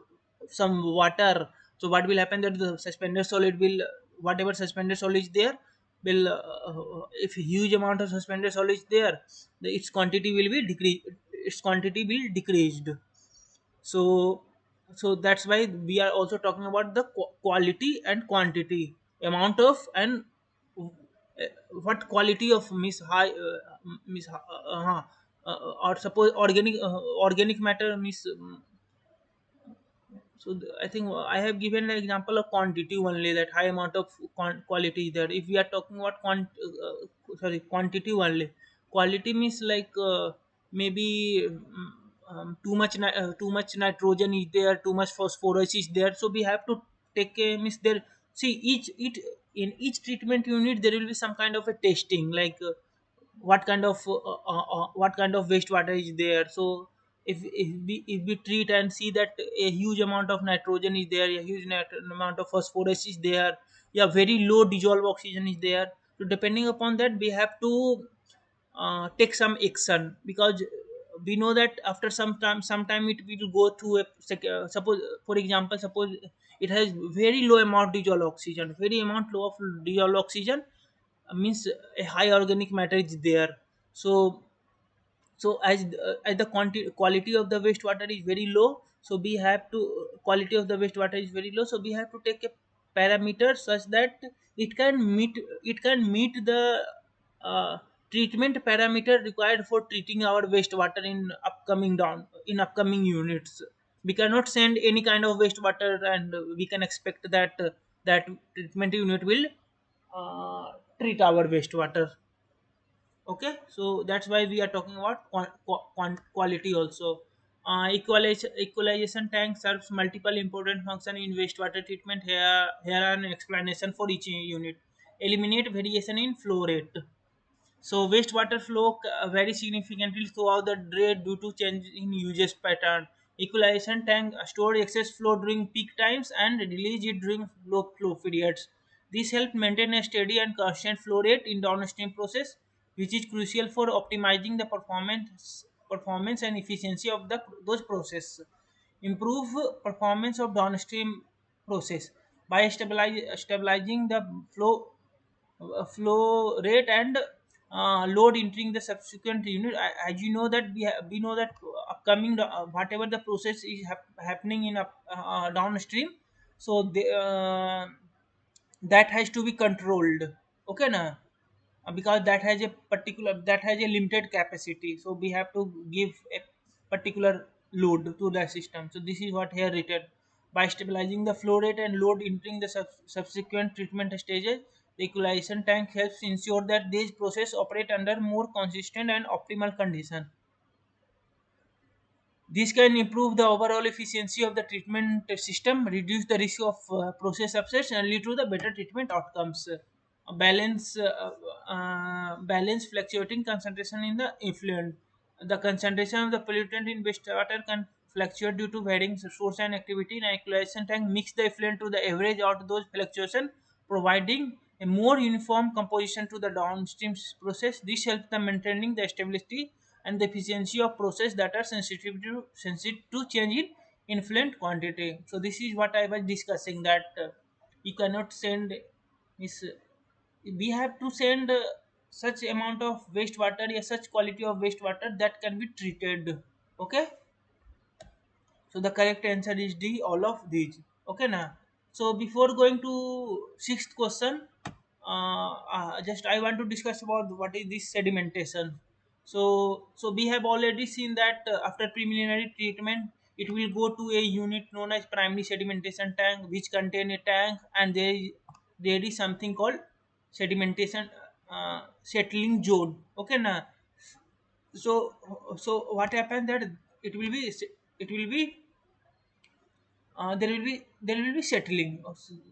[SPEAKER 1] water. So what will happen, that the suspended solid will, whatever suspended solid is there, will, if huge amount of suspended solid is there, its quantity will be decreased, its quantity will decreased. So that's why we are also talking about the quality and quantity, amount of, and what quality of miss high, miss or suppose organic matter miss. So I think I have given an example of quantity only, that high amount of quality there. If we are talking about sorry, quantity only, quality means like, maybe, too much nitrogen is there, too much phosphorus is there. So we have to take a means there. See, in each treatment unit there will be some kind of a testing, like, what kind of wastewater is there. So if we treat and see that a huge amount of nitrogen is there, a huge amount of phosphorus is there, yeah, very low dissolved oxygen is there. So depending upon that, we have to take some action, because we know that after sometime it will go through suppose, for example, suppose it has very low amount dissolved oxygen, very amount low of dissolved oxygen, means a high organic matter is there. So as the quality of the wastewater is very low, so we have to, quality of the wastewater is very low, so we have to take a parameter such that it can meet the uh, treatment parameter required for treating our wastewater in upcoming units. We cannot send any kind of wastewater and we can expect that that treatment unit will treat our wastewater. Okay, so that's why we are talking about quality also. Equalization tank serves multiple important function in wastewater treatment. Here are an explanation for each unit. Eliminate variation in flow rate. So wastewater flow vary significantly throughout the day due to change in usage pattern. Equalization tank store excess flow during peak times and release it during low flow periods. This helps maintain a steady and constant flow rate in downstream process, which is crucial for optimizing the performance and efficiency of those process. Improve performance of downstream process by stabilizing the flow rate and load entering the subsequent unit. As you know that we know that upcoming whatever the process is happening in downstream, so that has to be controlled. Okay, na. Because that has a limited capacity, so we have to give a particular load to the system. So this is what here written: by stabilizing the flow rate and load entering the subsequent treatment stages, The equalization tank helps ensure that these processes operate under more consistent and optimal conditions. This can improve the overall efficiency of the treatment system, reduce the risk of process upsets, and lead to the better treatment outcomes. Balance fluctuating concentration in the effluent. The concentration of the pollutant in wastewater can fluctuate due to varying source and activity. In an equalization tank, mix the effluent to the average out those fluctuations, providing a more uniform composition to the downstream process. This helps the maintaining the stability and the efficiency of process that are sensitive to change in influent quantity. So this is what I was discussing, that you cannot send is we have to send such amount of wastewater, yeah, such quality of wastewater that can be treated. Okay, so the correct answer is D, all of these. Okay, now. So before going to sixth question, just I want to discuss about what is this sedimentation. So we have already seen that after preliminary treatment, it will go to a unit known as primary sedimentation tank, which contain a tank, and there is something called sedimentation settling zone. Okay, now. So what happened that it will be there will be settling,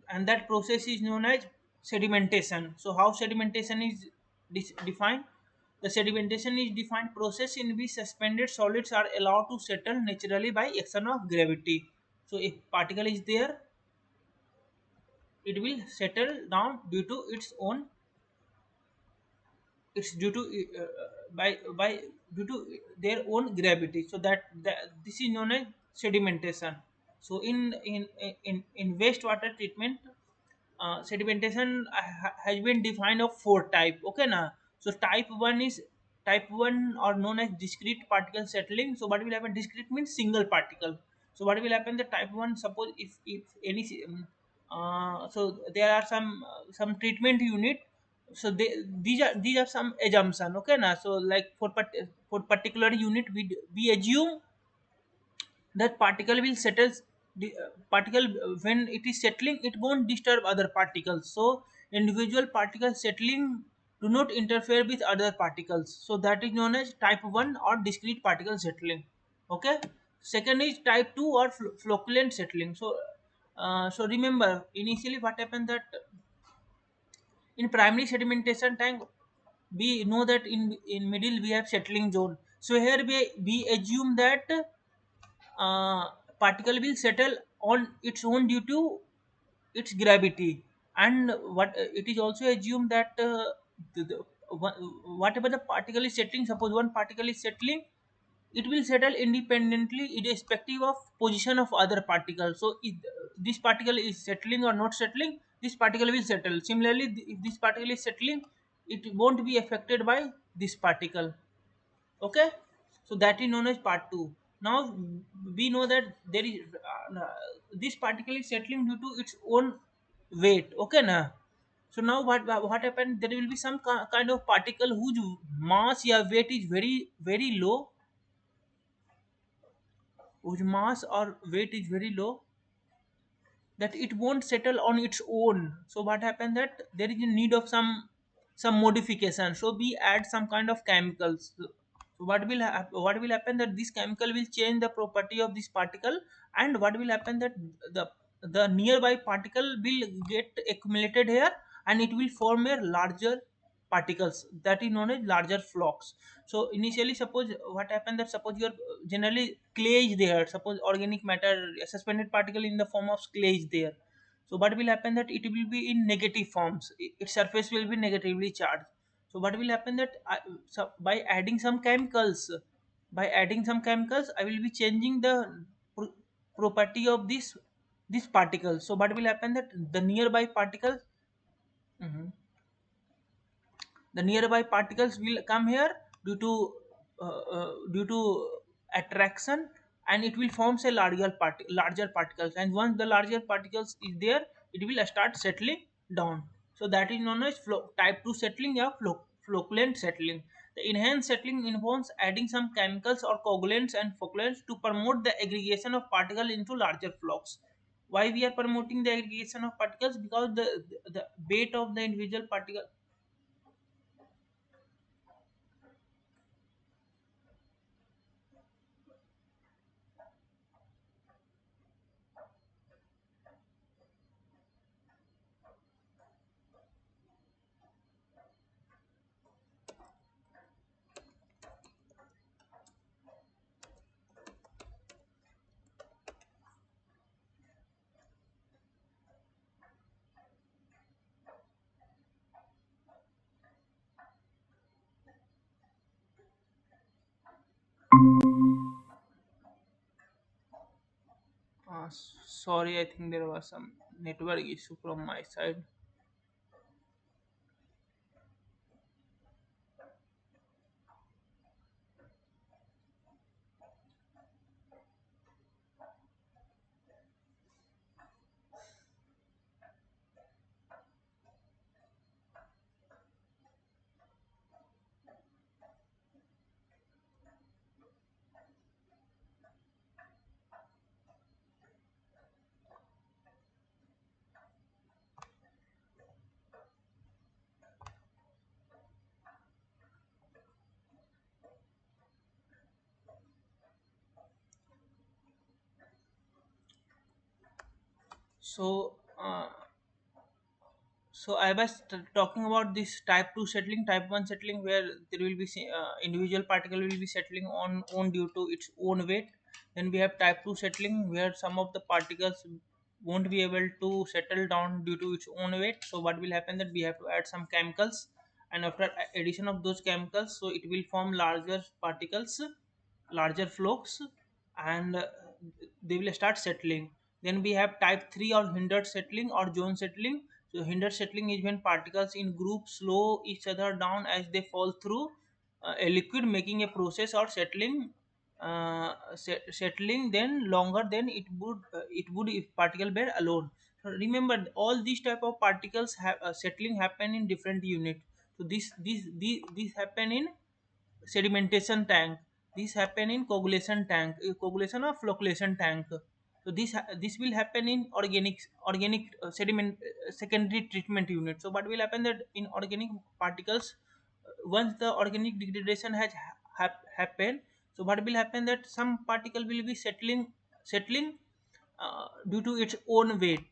[SPEAKER 1] and that process is known as sedimentation. So how sedimentation is defined? The sedimentation is defined process in which suspended solids are allowed to settle naturally by action of gravity. So if particle is there, it will settle down due to its own, it's due to by due to their own gravity. So that this is known as sedimentation. So in wastewater treatment, sedimentation has been defined of four type. Okay, now. So type 1 or known as discrete particle settling. So what will happen? Discrete means single particle. So what will happen? The type 1, suppose if any so there are some treatment unit. So these are some assumption. Okay, now. So like for particular unit, we assume that particle will settle, the particle when it is settling, it won't disturb other particles. So individual particles settling do not interfere with other particles. So that is known as type 1 or discrete particle settling. Okay, second is type 2 or flocculent settling. So remember initially what happened, that in primary sedimentation tank, we know that in middle we have settling zone. So here we assume that particle will settle on its own due to its gravity. And what it is also assumed that whatever the particle is settling, suppose one particle is settling, it will settle independently irrespective of position of other particles. So if this particle is settling or not settling, this particle will settle. Similarly, if this particle is settling, it won't be affected by this particle. Okay, so that is known as part 2. Now we know that there is this particle is settling due to its own weight. Okay, now. So now what happened, there will be some kind of particle whose mass, yeah, weight is very low, whose mass or weight is very low, that it won't settle on its own. So what happened, that there is a need of some modification. So we add some kind of chemicals. So what will happen, that this chemical will change the property of this particle. And what will happen, that the the nearby particle will get accumulated here, and it will form a larger particles, that is known as larger flocks. So initially, suppose what happened, that suppose your generally clay is there, suppose organic matter, a suspended particle in the form of clay is there. So what will happen, that it will be in negative forms, its surface will be negatively charged. So what will happen, that so by adding some chemicals, I will be changing the pro- property of this particle. So what will happen, that the nearby particles, mhm, the nearby particles will come here due to attraction, and it will forms a larger particles. And once the larger particles is there, it will start settling down. So that is known as type 2 settling or flocculent settling. The enhanced settling involves adding some chemicals or coagulants and flocculants to promote the aggregation of particles into larger flocks. why we are promoting the aggregation of particles? Because the weight of the individual particle. Sorry, I think there was some network issue from my side. So, so I was talking about this type 2 settling, type 1 settling, where there will be individual particle will be settling on own due to its own weight. Then we have type 2 settling, where some of the particles won't be able to settle down due to its own weight. So what will happen that we have to add some chemicals, and after addition of those chemicals, so it will form larger particles, larger flocks, and they will start settling. Then we have type 3 or hindered settling or zone settling. So hindered settling is when particles in groups slow each other down as they fall through a liquid, making a process or settling settling then longer than it would if particle were alone. So remember, all these type of particles have settling happen in different units. So this happen in sedimentation tank. These happen in coagulation tank, coagulation or flocculation tank. So this will happen in organic sediment secondary treatment unit. So what will happen that in organic particles, once the organic degradation has happened, so what will happen that some particle will be settling due to its own weight.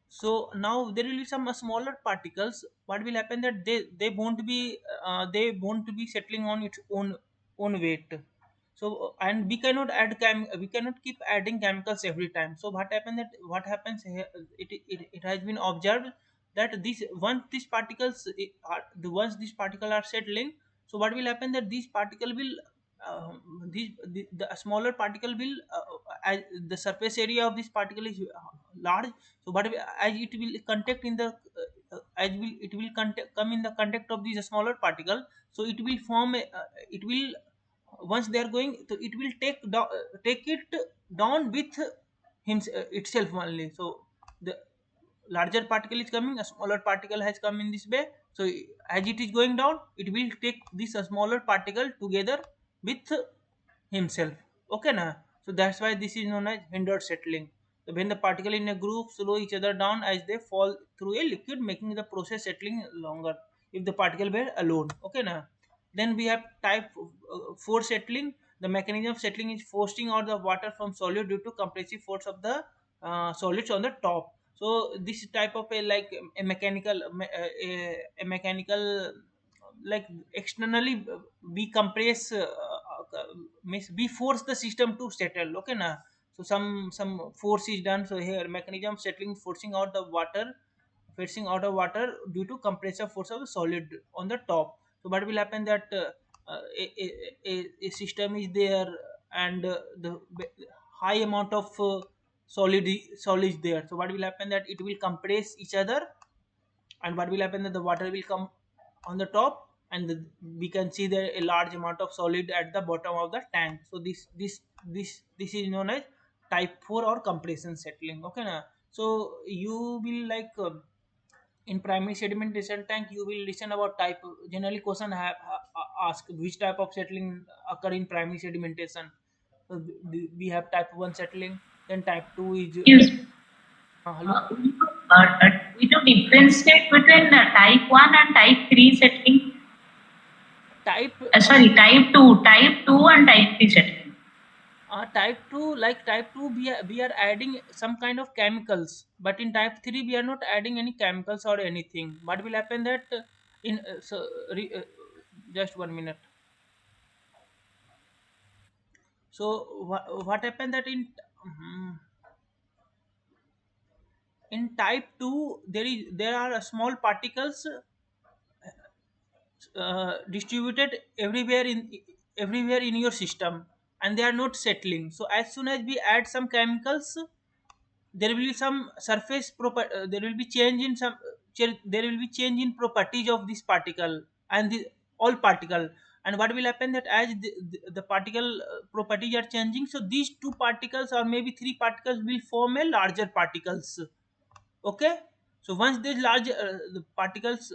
[SPEAKER 1] So now there will be some smaller particles. What will happen that they won't be settling on its own weight. So and we cannot keep adding chemicals every time. So what happens here, it has been observed that this once these particles once these particles are settling, so what will happen that these particle will the smaller particle will as the surface area of this particle is large. So but as it will contact in the as will it will come in the contact of this smaller particle, so it will form it will once they are going to, it will take it down with itself only. So the larger particle is coming, a smaller particle has come in this way. So as it is going down, it will take this smaller particle together with himself. Okay na? So that's why this is known as hindered settling. So when the particle in a group slow each other down as they fall through a liquid, making the process settling longer if the particle were alone. Okay na? Then we have type 4 settling. The mechanism of settling is forcing out the water from solid due to compressive force of the solids on the top. So this type of a mechanical a mechanical, like externally we compress means we force the system to settle. Okay na? So some force is done. So here mechanism settling, forcing out of water due to compressive force of the solid on the top. So what will happen that a system is there, and the high amount of solid is there. So what will happen that it will compress each other, and what will happen that the water will come on the top, and we can see there a large amount of solid at the bottom of the tank. So this is known as type 4 or compression settling. Okay na? So you will in primary sedimentation tank, you will listen about type. Generally question ask which type of settling occur in primary sedimentation. So we have type 1 settling, then type 2 is
[SPEAKER 3] Yes.
[SPEAKER 1] Hello.
[SPEAKER 3] We do differentiate between type 1 and type 3 settling.
[SPEAKER 1] Type
[SPEAKER 3] Sorry, type 2 and type 3 settling.
[SPEAKER 1] type 2, like type 2, we are adding some kind of chemicals, but in type 3 we are not adding any chemicals or anything. What will happen that in so just 1 minute. So what happened that mm, in type 2 there are small particles distributed everywhere in your system, and they are not settling. So as soon as we add some chemicals, there will be some there will be change in there will be change in properties of this particle and the all particle. And what will happen that as the particle properties are changing, so these two particles or maybe three particles will form a larger particles. Okay. So once these large the particles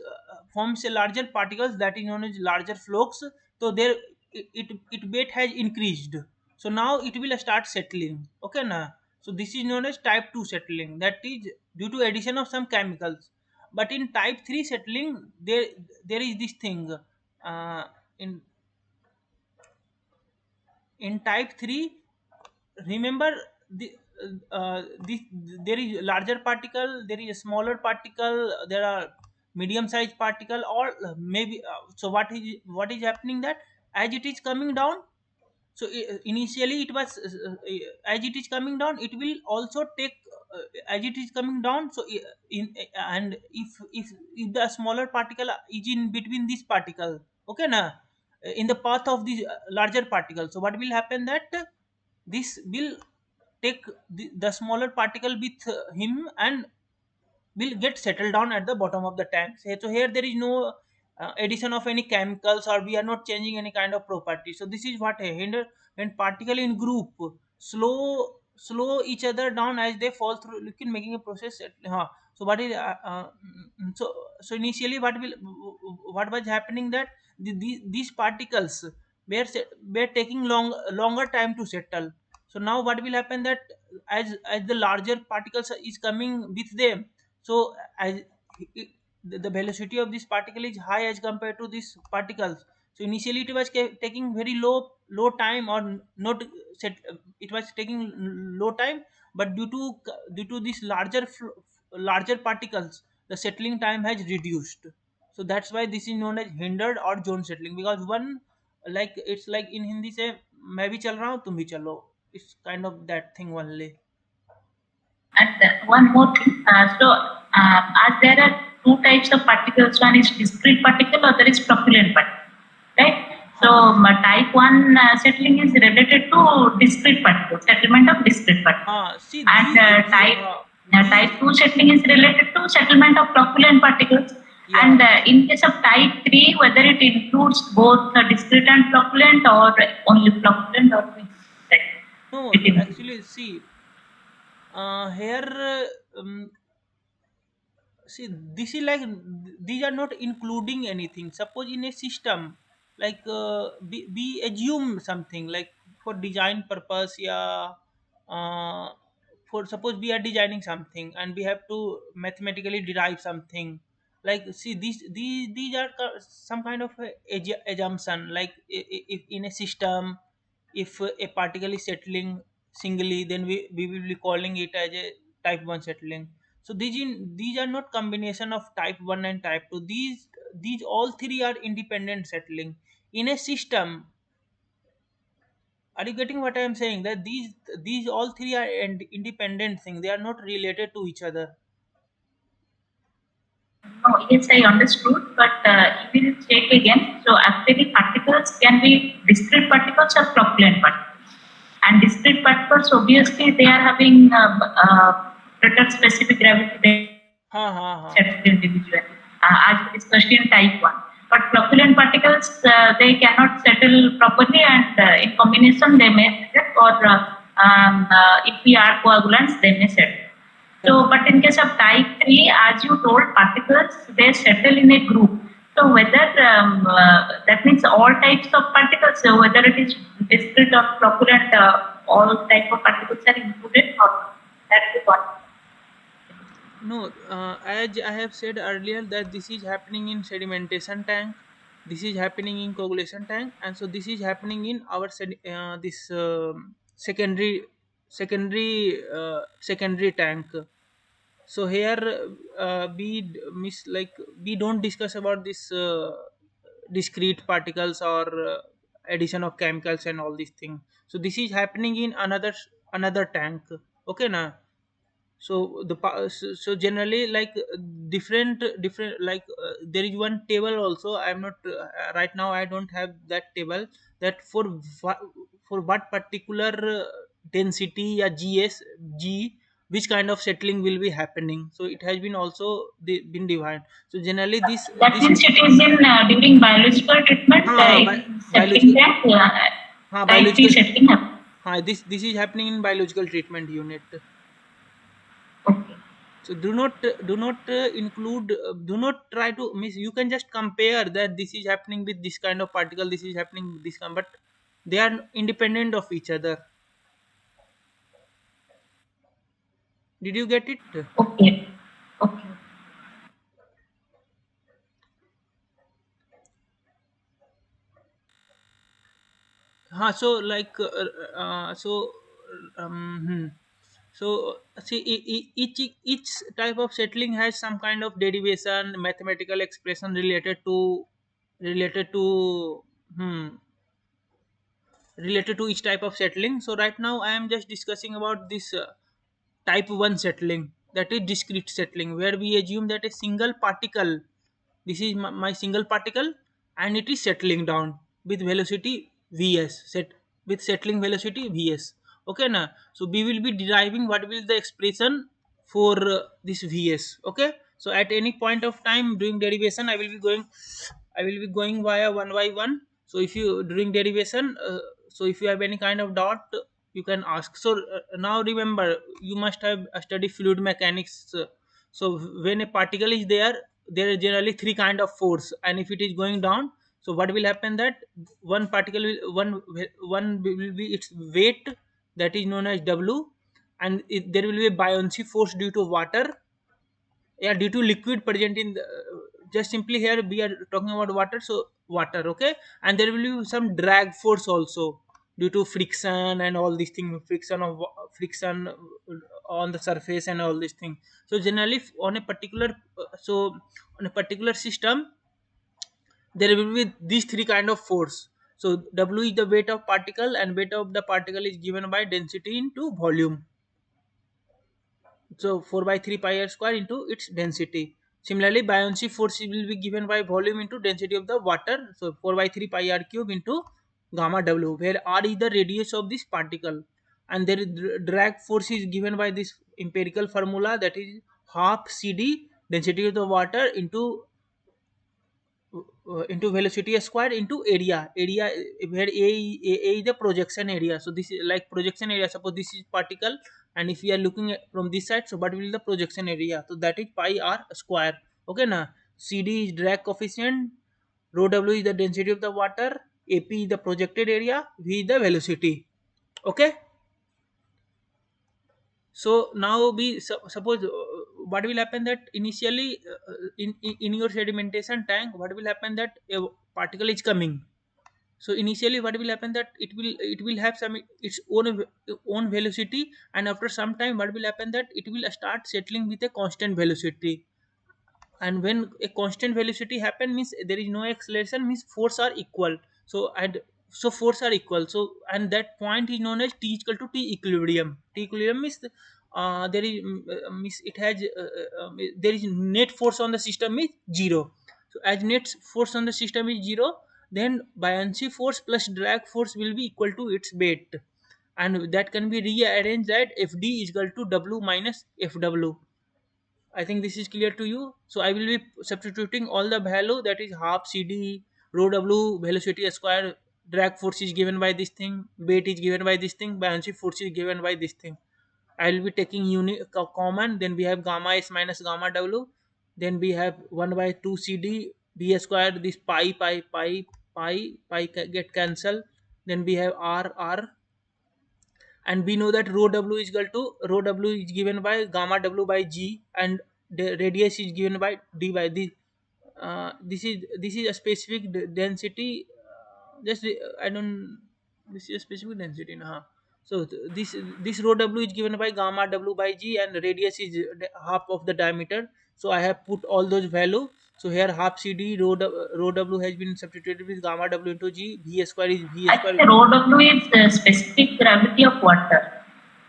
[SPEAKER 1] forms a larger particles, that is known as larger flux. So there it weight has increased, so now it will start settling. Okay now. So this is known as type 2 settling, that is due to addition of some chemicals. But in type 3 settling, there is this thing in type 3. Remember the this there is larger particle, there is a smaller particle, there are medium sized particle, or maybe so what is happening that as it is coming down, so initially it was as it is coming down, it will also take as it is coming down. So in and if the smaller particle is in between this particle, okay na, in the path of the larger particle, so what will happen that this will take the smaller particle with him and will get settled down at the bottom of the tank. So here there is no addition of any chemicals, or we are not changing any kind of property. So this is what hinder when particle in group slow each other down as they fall through liquid, making a process. So what is so initially what was happening that these particles were taking longer time to settle. So now what will happen that as the larger particles is coming with them, so as it, the velocity of this particle is high as compared to these particles. So initially it was taking very low time, or not set it was taking low time, but due to this larger particles, the settling time has reduced. So that's why this is known as hindered or zone settling, because one, like it's like in Hindi say मैं भी चल रहा हूँ तुम भी चलो, it's kind of that thing only.
[SPEAKER 3] And one more thing, as there are two types of particles, one is discrete particle, other is flocculent particle, right? So type 1 settling is related to discrete particle, settlement of discrete particle.
[SPEAKER 1] See
[SPEAKER 3] And type
[SPEAKER 1] these
[SPEAKER 3] 2 settling is related to settlement of flocculent particles.
[SPEAKER 1] yeah.
[SPEAKER 3] And in case of type 3, whether it includes both discrete and flocculent, or only flocculent, or which type
[SPEAKER 1] No,
[SPEAKER 3] it includes.
[SPEAKER 1] actually, see, here, see, this is like these are not including anything. Suppose in a system, like we assume something like for design purpose, yeah, for suppose we are designing something and we have to mathematically derive something. Like, see, these are some kind of assumption. Like if in a system, if a particle is settling singly, then we will be calling it as a type 1 settling. So these are not combination of type 1 and type 2. These all three are independent settling in a system. Are you getting what I am saying? That these all three are independent thing, they are not related to each other.
[SPEAKER 3] No, yes, I understood, but we will check again. So actually, particles can be discrete particles or flocculent particles. And discrete particles, obviously, they are having greater specific gravity. They
[SPEAKER 1] Ha ha ha.
[SPEAKER 3] settle individually, as we discussed in type 1. But flocculent particles, they cannot settle properly, and in combination, they may settle, or if we add coagulants, they may settle. So, but in case of type 3, as you told, particles, they settle in a group. So, whether that means all types of particles, so whether it is discrete or flocculent, all type of particles are included, or that is what.
[SPEAKER 1] No, as I have said earlier that this is happening in sedimentation tank, this is happening in coagulation tank, and so this is happening in our this secondary tank. So here miss like we don't discuss about this discrete particles or addition of chemicals and all these things. So this is happening in another tank. Okay, now. So so generally like different like there is one table also. I'm not right now I don't have that table, that for what particular density or g which kind of settling will be happening, so it has been also been defined. So generally
[SPEAKER 3] That
[SPEAKER 1] this
[SPEAKER 3] means it is in during biological treatment, in settling
[SPEAKER 1] biological
[SPEAKER 3] that, directly
[SPEAKER 1] biological
[SPEAKER 3] settling up.
[SPEAKER 1] this is happening in biological treatment unit.
[SPEAKER 3] Okay.
[SPEAKER 1] So do not include do not try to miss. You can just compare that this is happening with this kind of particle, this is happening with this kind, but they are independent of each other. Did you get it?
[SPEAKER 3] Okay. Okay.
[SPEAKER 1] So like so see each type of settling has some kind of derivation, mathematical expression related to hmm, related to each type of settling. So right now I am just discussing about this type 1 settling, that is discrete settling, where we assume that a single particle, this is my single particle, and it is settling down with velocity vs set with settling velocity vs. Okay now, so we will be deriving what will the expression for this vs. Okay, so at any point of time during derivation I will be going via one by one. So if you during derivation so if you have any kind of doubt you can ask. So now remember, you must have studied fluid mechanics. So when a particle is there, there are generally three kind of force, and if it is going down, so what will happen that one particle will one will be its weight, that is known as w, and there will be a buoyancy force due to water, yeah, due to liquid present in the, just simply here we are talking about water, so water. Okay, and there will be some drag force also due to friction and all these things, friction on the surface and all these things. So generally on a particular on a particular system there will be these three kind of force. So w is the weight of particle, and weight of the particle is given by density into volume. So 4 by 3 pi r square into its density. Similarly, buoyancy force will be given by volume into density of the water. So 4 by 3 pi r cube into gamma w, where r is the radius of this particle, and there is drag force is given by this empirical formula, that is half cd density of the water into velocity square into area where a is the projection area. So this is like projection area. Suppose this is particle, and if we are looking at from this side, so what will be the projection area? So that is pi r square. Okay now, cd is drag coefficient, rho w is the density of the water, ap is the projected area, v is the velocity. Okay, so now we suppose what will happen that initially in your sedimentation tank, what will happen that a particle is coming. So initially what will happen that it will have some its own velocity, and after some time what will happen that it will start settling with a constant velocity. And when a constant velocity happen means there is no acceleration, means force are equal. So and so force are equal, so and that point is known as t equal to t equilibrium. T equilibrium means there is means it has there is net force on the system is zero. So as net force on the system is zero, then buoyancy force plus drag force will be equal to its weight, and that can be rearranged at fd is equal to w minus fw. I think this is clear to you. So I will be substituting all the value, that is half CD, rho W, velocity square, drag force is given by this thing, weight is given by this thing, buoyancy force is given by this thing. I will be taking common, then we have gamma S minus gamma W, then we have 1 by 2 CD, B square, this get cancelled, then we have R, and we know that rho W is equal to rho W is given by gamma W by G, and the radius is given by d by the this is a specific density. Just I don't. This is a specific density. Nah. So this rho w is given by gamma w by g, and radius is half of the diameter. So I have put all those value. So here half CD rho w has been substituted with gamma w into g. V square is V
[SPEAKER 3] I think
[SPEAKER 1] square.
[SPEAKER 3] the rho W is the specific gravity of water,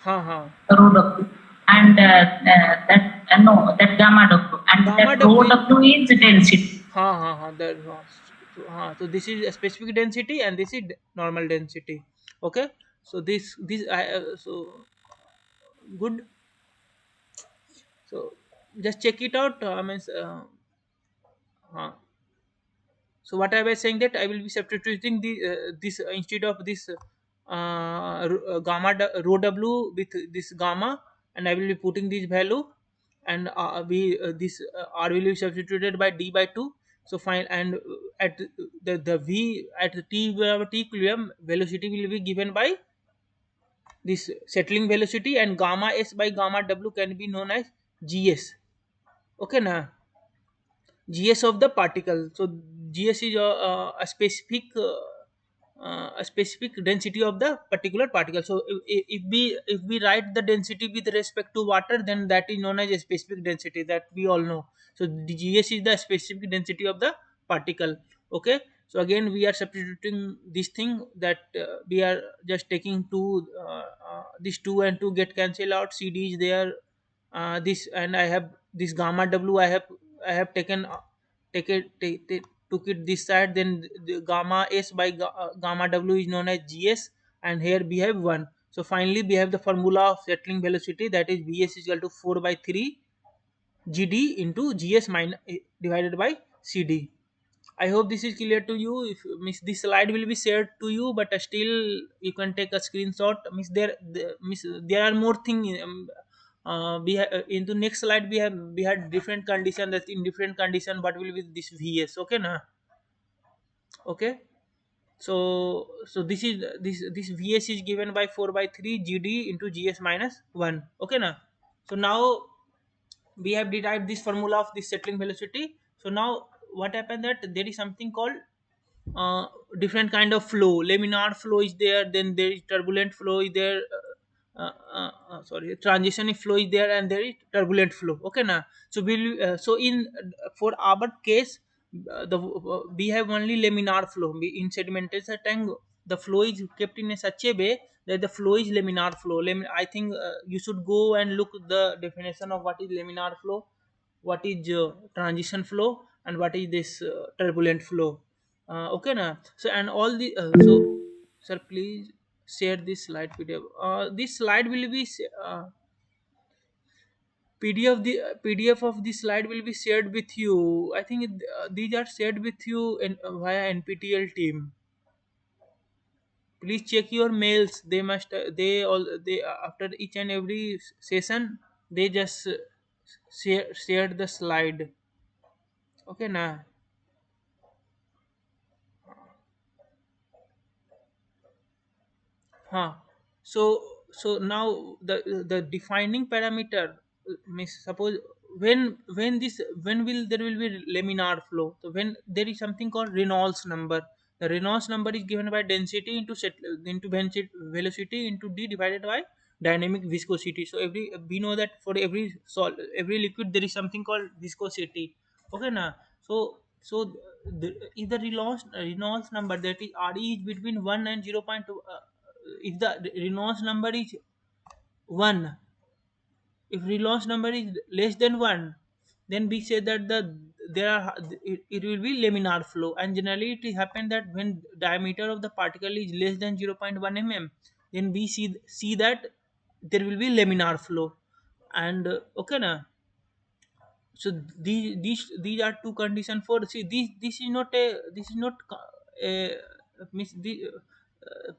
[SPEAKER 1] Ha ha.
[SPEAKER 3] rho W, and that no, that gamma W, and
[SPEAKER 1] Gamma
[SPEAKER 3] that rho
[SPEAKER 1] w.
[SPEAKER 3] W is density.
[SPEAKER 1] Ha ha ha. So this is a specific density, and this is normal density. Okay. So this I good. So just check it out. Huh. So what I was saying, that I will be substituting the this instead of this rho w with this gamma, and I will be putting this value, and we this r will be substituted by d by 2. So fine, and at the v at the t wherever t equilibrium, velocity will be given by this settling velocity, and gamma s by gamma w can be known as gs. Okay now, gs of the particle. So gs is a specific density of the particular particle. So if we write the density with respect to water, then that is known as a specific density, that we all know. So the gs is the specific density of the particle. Okay. So again we are substituting this thing, that we are just taking two this 2 and 2 get cancelled out, cd is there. This, and I have this gamma w, I have taken take it took it this side, then the gamma s by gamma w is known as gs, and here we have 1. So finally we have the formula of settling velocity, that is vs is equal to 4 by 3 gd into gs minus divided by cd. I hope this is clear to you. If miss, this slide will be shared to you, but still you can take a screenshot. There are more thing. Into next slide we had different condition, that in different condition what will be this vs. Okay na. Okay. So this vs is given by 4 by 3 gd into gs minus 1. Okay na. So now we have derived this formula of this settling velocity. So now what happened, that there is something called different kind of flow. Laminar flow is there, then there is turbulent flow is there, sorry, transition flow is there, and there is turbulent flow. Okay now. So so in for our case, we have only laminar flow. In sedimentation tank, the flow is kept in a such a way that the flow is laminar flow. I think you should go and look the definition of what is laminar flow, what is transition flow, and what is this turbulent flow. Okay na. So and all the sir, please share this slide pdf. This slide will be pdf of this slide will be shared with you. I think these are shared with you via nptel team. Please check your mails. They must they after each and every session, they just shared the slide. Okay na. Huh. So now the defining parameter, means suppose when will there will be laminar flow. So when there is something called Reynolds number. The Reynolds number is given by density into velocity into d divided by dynamic viscosity. So we know that for every liquid there is something called viscosity. Okay na. So if the Reynolds number, that is Re, is between 1 and 0.2, if the Reynolds number is 1, if Reynolds number is less than 1, then we say that it will be laminar flow. And generally it happens that when diameter of the particle is less than 0.1 mm, then we see that there will be laminar flow. And okay na. So these are two conditions for, see, this is not a miss the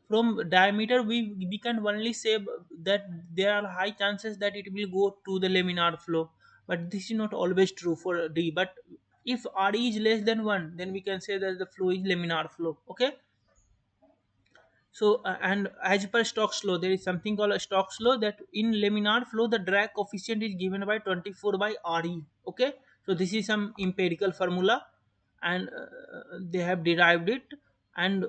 [SPEAKER 1] from diameter, we can only say that there are high chances that it will go to the laminar flow, but this is not always true for d. But if re is less than 1, then we can say that the flow is laminar flow. Okay. So and as per Stokes law, there is something called a Stokes law that in laminar flow the drag coefficient is given by 24 by Re. Okay, so this is some empirical formula, and they have derived it. And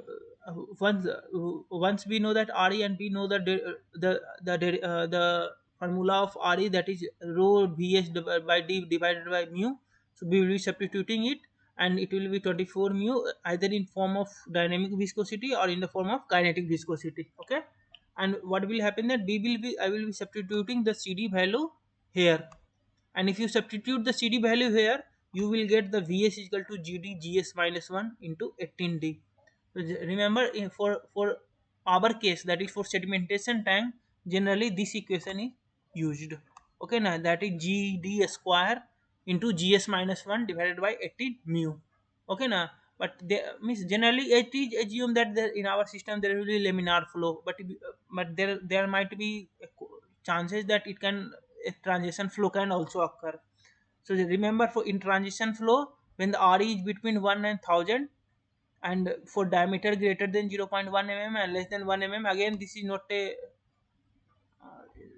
[SPEAKER 1] once we know that Re, and we know that the formula of Re, that is rho Vs by d divided by mu. So we will be substituting it, and it will be 24 mu, either in form of dynamic viscosity or in the form of kinetic viscosity. Okay, and what will happen that I will be substituting the CD value here, and if you substitute the CD value here, you will get the Vs is equal to GD Gs minus 1 into 18D. So remember, for our case, that is for sedimentation tank, generally this equation is used. Okay, now that is GD square into Gs minus 1 divided by 18 mu. Okay, now, but they means generally it is assumed that there, in our system there will be laminar flow, but there might be chances that it can a transition flow can also occur. So remember, for in transition flow, when the Re is between 1 and 1000, and for diameter greater than 0.1 mm and less than 1 mm, again this is not a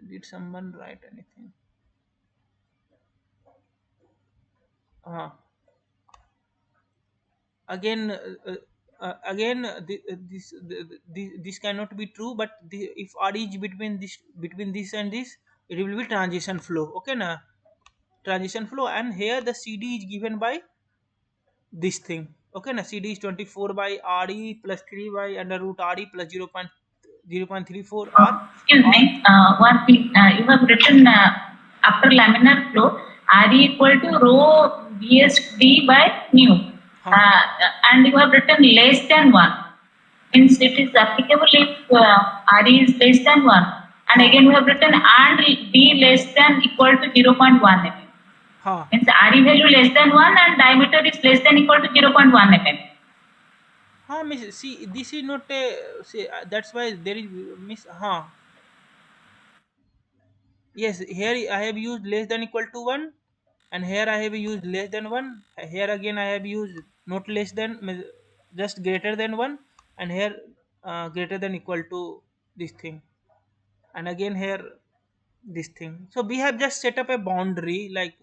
[SPEAKER 1] did someone write anything? uh, Again this cannot be true, but if R is between this and this, it will be transition flow. Okay, na, transition flow, and here the CD is given by this thing. Okay, na, CD is 24 by Re plus 3 by under root Re plus 0.34 R
[SPEAKER 3] Excuse
[SPEAKER 1] or
[SPEAKER 3] me, one thing, you have written after laminar flow R equal to rho VSD by mu,
[SPEAKER 1] huh,
[SPEAKER 3] and you have written less than 1. Means it is applicable if RE is less than 1. And
[SPEAKER 1] huh,
[SPEAKER 3] again we have written and D less than equal to 0.1 mm.
[SPEAKER 1] huh,
[SPEAKER 3] Means RE value less than 1 and diameter is less than equal to 0.1 mm.
[SPEAKER 1] huh, miss, see, this is not a, see, that's why there is miss, huh, yes, here I have used less than equal to 1, and here I have used less than 1. Here again I have used not less than, just greater than 1, and here greater than equal to this thing, and again here this thing. So we have just set up a boundary, like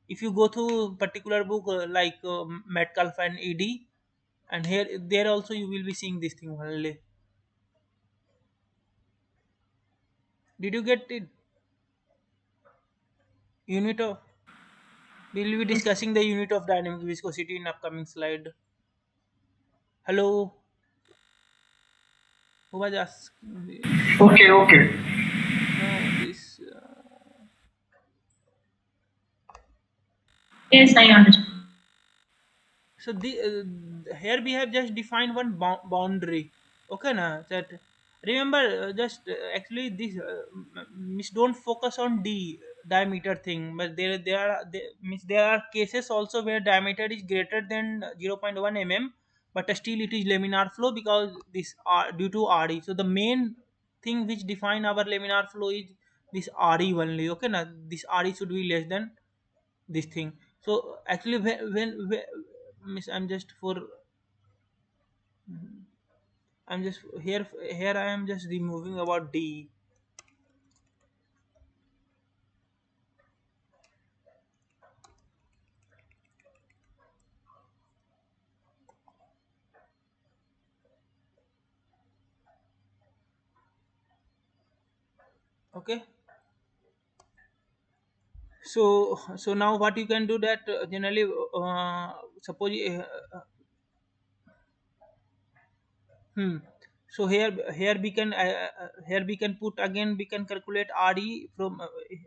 [SPEAKER 1] if you go to particular book like Metcalf and ED, and here there also you will be seeing this thing only. Did you get it? Unit of, we will be
[SPEAKER 3] Yes.
[SPEAKER 1] discussing the unit of dynamic viscosity in upcoming slide. Hello, who was asking this?
[SPEAKER 2] Okay, okay.
[SPEAKER 1] No, this.
[SPEAKER 3] Yes, I understand.
[SPEAKER 1] So here we have just defined one boundary. Okay, na, that remember, just actually this means don't focus on d diameter thing, but means there are cases also where diameter is greater than 0.1 mm, but still it is laminar flow because this due to Re. So the main thing which define our laminar flow is this Re only. Okay, na, this Re should be less than this thing. So actually when miss, I'm just here I am just removing about D. Okay, so now what you can do that generally suppose hmm. So here we can here we can put again, we can calculate Re from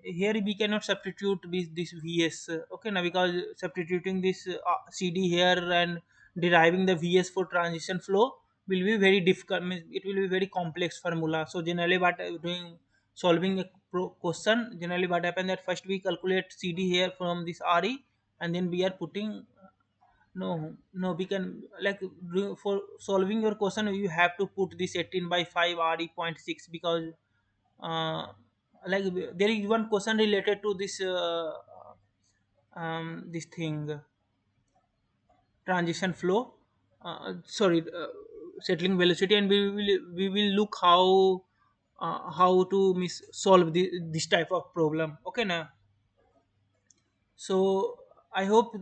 [SPEAKER 1] here we cannot substitute this Vs. Okay, now because substituting this CD here and deriving the Vs for transition flow will be very difficult. Means it will be very complex formula. So generally, what doing solving a question, generally what happen that first we calculate CD here from this Re, and then we are putting no, no, we can like for solving your question, you have to put this 18 by 5 Re.6 because uh, like there is one question related to this this thing transition flow. Sorry, settling velocity, and we will look how to solve this type of problem. Okay now. So I hope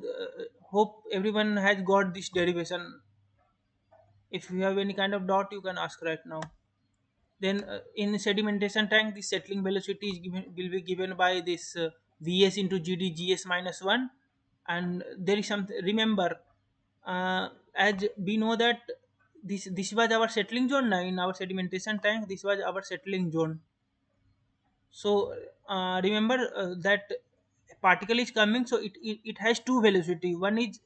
[SPEAKER 1] everyone has got this derivation. If you have any kind of doubt, you can ask right now. Then in sedimentation tank, the settling velocity will be given by this Vs into GD Gs minus 1. And there is some, remember, as we know that this was our settling zone. Now in our sedimentation tank, this was our settling zone. So remember that particle is coming, so it has two velocity. One is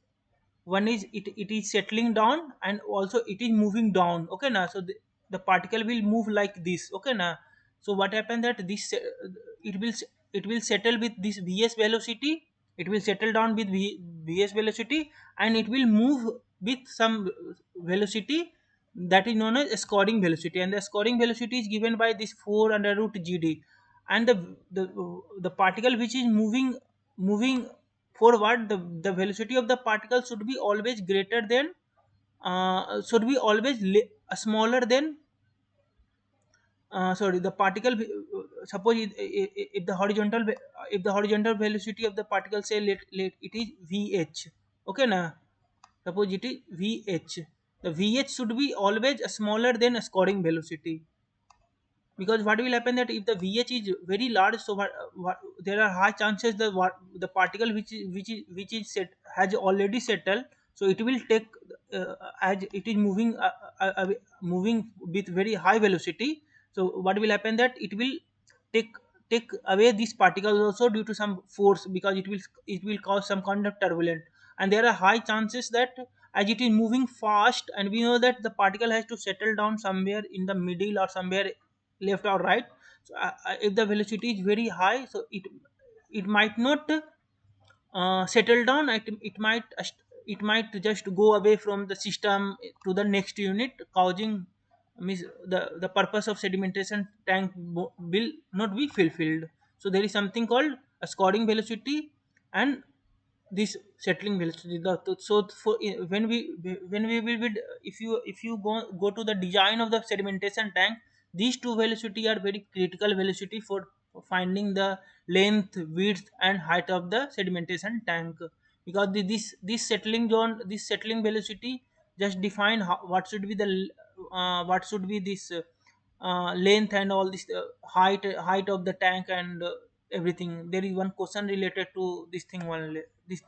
[SPEAKER 1] it is settling down, and also it is moving down. Okay now. So the particle will move like this. Okay now. So what happened that it will it will settle with this Vs velocity. It will settle down with Vs velocity, and it will move with some velocity that is known as scoring velocity, and the scoring velocity is given by this 4 under root GD. And the particle which is moving forward, the velocity of the particle should be always greater than, should be always smaller than, sorry, the particle suppose if the horizontal velocity of the particle, say, let it is Vh. Okay now. Suppose it is Vh. The Vh should be always smaller than a scoring velocity. Because what will happen that if the VH is very large, so there are high chances that the particle which is set has already settled, so it will take, as it is moving with very high velocity. So what will happen that it will take take away these particles also due to some force, because it will cause some kind of turbulence. And there are high chances that as it is moving fast, and we know that the particle has to settle down somewhere in the middle or somewhere left or right. So if the velocity is very high, so it might not settle down. It might just go away from the system to the next unit, causing, means the purpose of sedimentation tank will not be fulfilled. So there is something called a scoring velocity and this settling velocity. So when we will be, if you go to the design of the sedimentation tank, these two velocity are very critical velocity for finding the length, width, and height of the sedimentation tank. Because this settling zone, this settling velocity just define what should be this length and all this, height of the tank, and everything. There is one question related to this thing only. This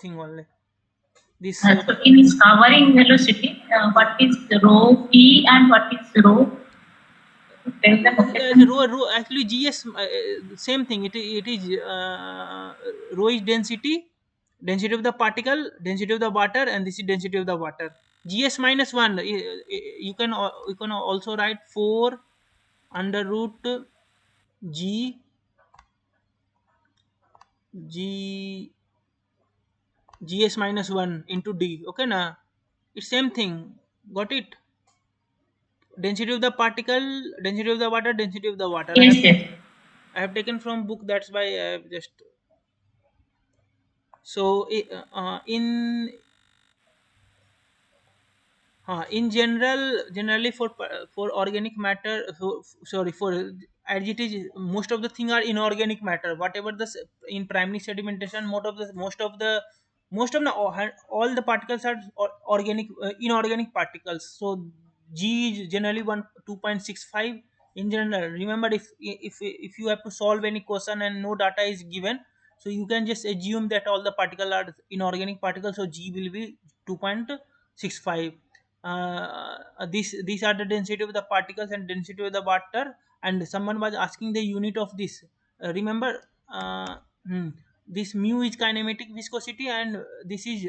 [SPEAKER 3] So in scouring velocity, what is rho P and what is rho? Tell the
[SPEAKER 1] as a
[SPEAKER 3] notation.
[SPEAKER 1] row actually GS, same thing. It is rho is density of the particle, density of the water, and this is density of the water. GS minus 1, you can also write 4 under root G G GS minus 1 into D. Okay na. It's same thing. Got it? Density of the particle, density of the water, density of the water. I
[SPEAKER 3] Yes,
[SPEAKER 1] have
[SPEAKER 3] yes.
[SPEAKER 1] taken I have taken from book. That's why I have just. So generally for organic matter, sorry, for, as it is, most of the thing are inorganic matter. Whatever in primary sedimentation, most of the all the particles are organic, inorganic particles. So G is generally 2.65 in general. Remember, if you have to solve any question and no data is given, so you can just assume that all the particles are inorganic particles, so G will be 2.65. These are the density of the particles and density of the water. And someone was asking the unit of this. Remember, hmm, this mu is kinematic viscosity, and this is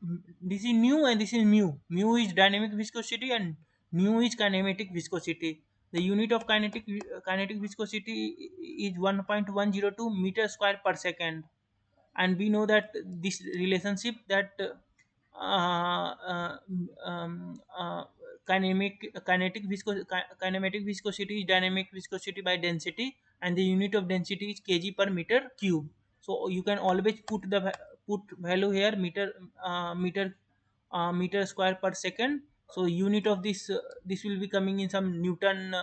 [SPEAKER 1] nu, and this is mu. Mu is dynamic viscosity, and nu is kinematic viscosity. The unit of kinetic viscosity is 1.102 meter square per second. And we know that this relationship, that uh, um, uh, kinematic viscosity is dynamic viscosity by density, and the unit of density is kg per meter cube. So you can always put value here, meter square per second. So unit of this this will be coming in some Newton.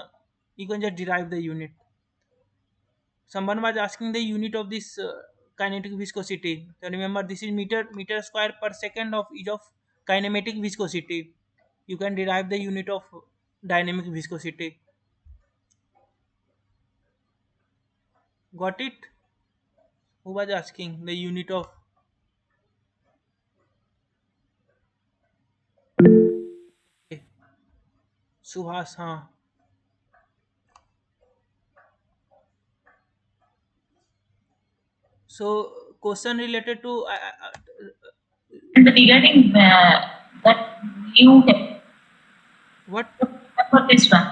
[SPEAKER 1] You can just derive the unit. Someone was asking the unit of this kinetic viscosity. So remember, this is meter square per second of each of kinematic viscosity. You can derive the unit of dynamic viscosity. Got it? Who was asking the unit of? Okay. Subhas, huh? So question related to
[SPEAKER 3] And regarding that new
[SPEAKER 1] what?
[SPEAKER 3] for this one,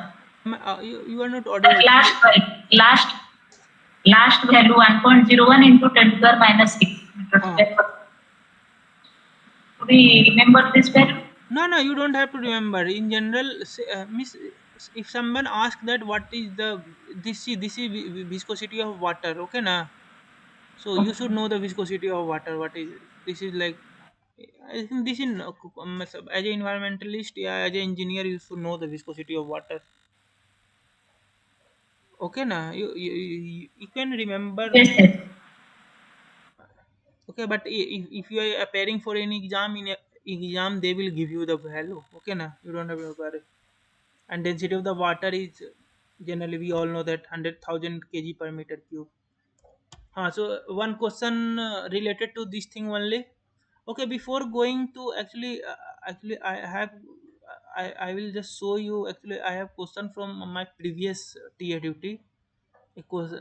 [SPEAKER 1] You are not
[SPEAKER 3] that
[SPEAKER 1] audible.
[SPEAKER 3] last value 1.01 into 10 to the minus 6 meters
[SPEAKER 1] Huh.
[SPEAKER 3] square. Do we remember this value?
[SPEAKER 1] No, no, you don't have to remember. In general, miss, if someone asks that what is the this is viscosity of water, okay, na? So you should know the viscosity of water. What is this is like? I think this is as an environmentalist, yeah, as an engineer, you should know the viscosity of water. Okay, na? You can remember.
[SPEAKER 3] Yes, yes.
[SPEAKER 1] Okay, but if you are appearing for any exam in a exam, they will give you the value. Okay, na? You don't have to worry. And density of the water is generally we all know that 100,000 kg per meter cube. So one question related to this thing only. Okay, before going to actually I have I will just show you. Actually, I have question from my previous tier duty because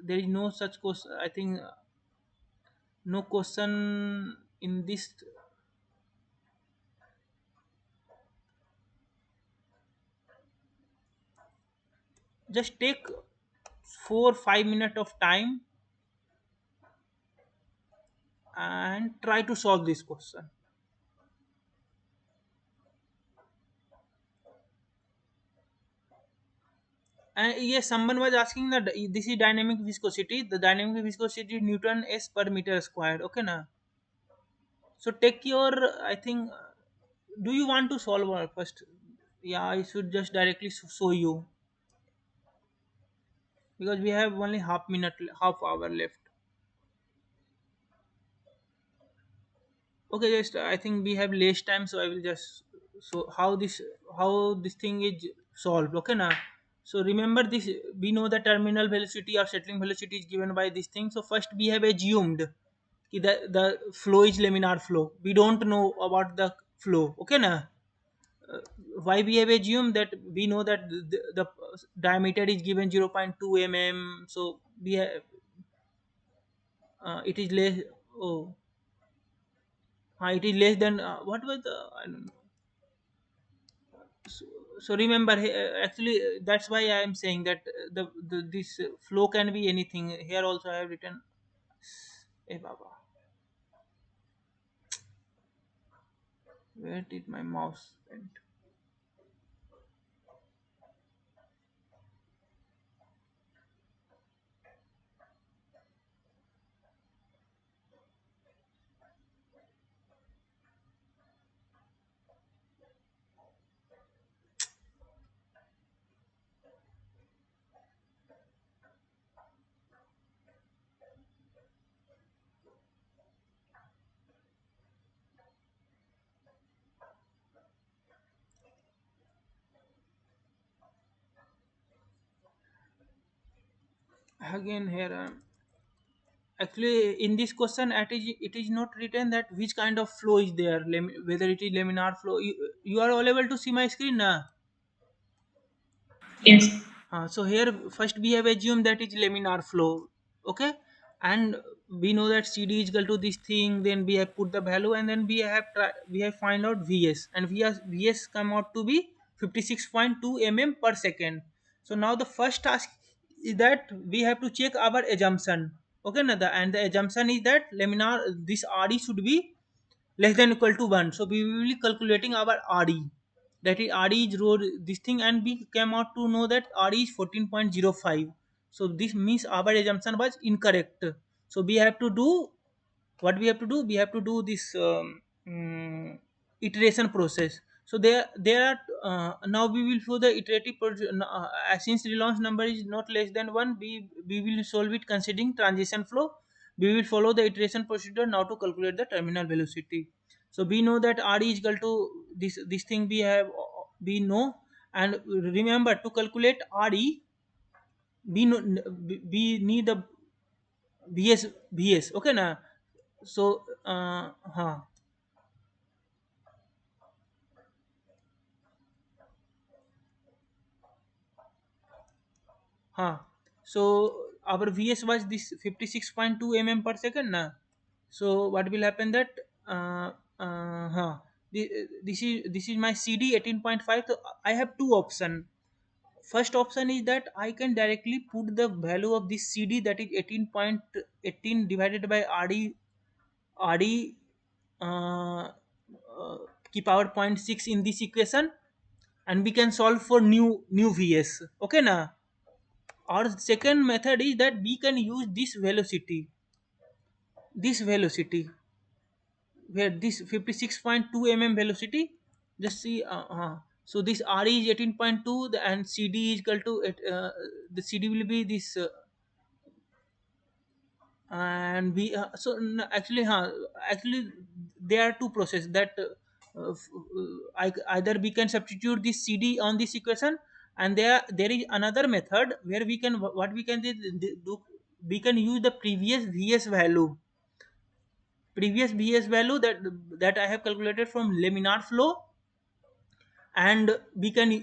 [SPEAKER 1] there is no such question. I think no question in this. Just take 4 5 minutes of time and try to solve this question. And yes, someone was asking that this is dynamic viscosity. The dynamic viscosity is Newton s per meter square. Okay, na. So take your. I think. Do you want to solve first? Yeah, I should just directly show you because we have only half hour left. Okay, just I think we have less time, so I will just so how this thing is solved. Okay, na. So remember this. We know the terminal velocity or settling velocity is given by this thing. So first we have assumed the flow is laminar flow. We don't know about the flow. Okay, na. Why we have assumed that we know that the diameter is given 0.2 mm. So we have it is less. Oh, it is less than what was the I don't know. So remember actually that's why I am saying that the this flow can be anything. Here also I have written. Hey Baba, where did my mouse went? Again here actually in this question it is not written that which kind of flow is there, whether it is laminar flow. You are all able to see my screen now.
[SPEAKER 3] Yes.
[SPEAKER 1] So here first we have assumed that is laminar flow, okay, and we know that CD is equal to this thing. Then we have put the value, and then we have find out VS, and VS come out to be 56.2 mm per second. So now the first task is that we have to check our assumption, okay, na, and the assumption is that laminar this RE should be less than equal to 1. So we will be calculating our RE. That is RE is road this thing, and we came out to know that RE is 14.05. So this means our assumption was incorrect. So we have to do what we have to do. We have to do this iteration process. So there are now we will show the iterative since relaunch number is not less than 1, we will solve it considering transition flow. We will follow the iteration procedure now to calculate the terminal velocity. So we know that R is equal to this thing we know. And remember, to calculate RE, we know we need the Vs, okay na. So huh. So our Vs was this 56.2 mm per second na. So what will happen that this is my CD 18.5. So I have two option. First option is that I can directly put the value of this CD, that is 18.18 divided by RD key power point 6 in this equation, and we can solve for new Vs. Okay na. Our second method is that we can use this velocity where this 56.2 mm velocity. Just see, so this RE is 18.2, and CD is equal to the CD will be this and we so actually actually there are two processes that either we can substitute this CD on this equation, and there is another method where we can what we can do, we can use the previous Vs value that I have calculated from laminar flow. And we can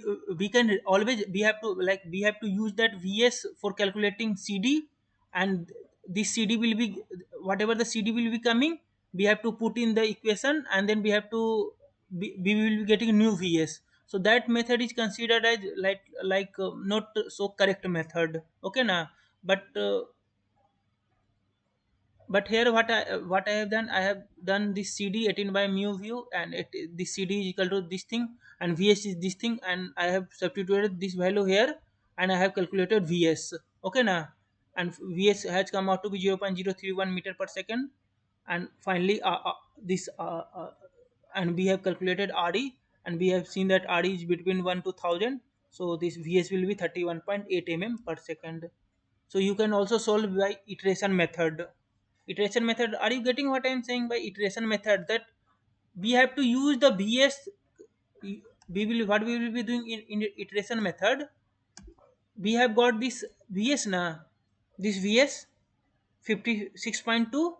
[SPEAKER 1] always we have to use that Vs for calculating CD. And this CD will be whatever the CD will be coming, we have to put in the equation, and then we will be getting new Vs. So that method is considered as not so correct method, okay na. But here what I have done, I have done this CD 18 by mu view, and this CD is equal to this thing, and Vs is this thing, and I have substituted this value here, and I have calculated Vs, okay na. And Vs has come out to be 0.031 meter per second. And finally this and we have calculated RE, and we have seen that RE is between 1 to 1000. So this Vs will be 31.8 mm per second. So you can also solve by iteration method. Iteration method, are you getting what I am saying by iteration method? That we have to use the Vs. We will be doing in iteration method. We have got this Vs na, this Vs 56.2.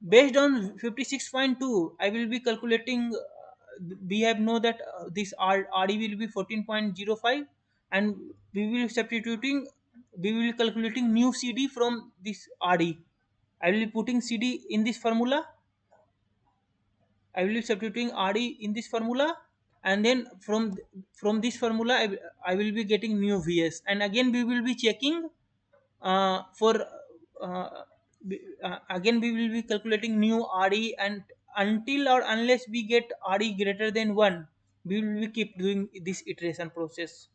[SPEAKER 1] Based on 56.2, I will be calculating. We have know that this RE will be 14.05, and we will substituting. We will calculating new CD from this RE. I will be putting CD in this formula. I will be substituting RE in this formula, and then from this formula I will be getting new Vs. And again we will be checking for again we will be calculating new RE, and until or unless we get RE greater than 1, we will be keep doing this iteration process.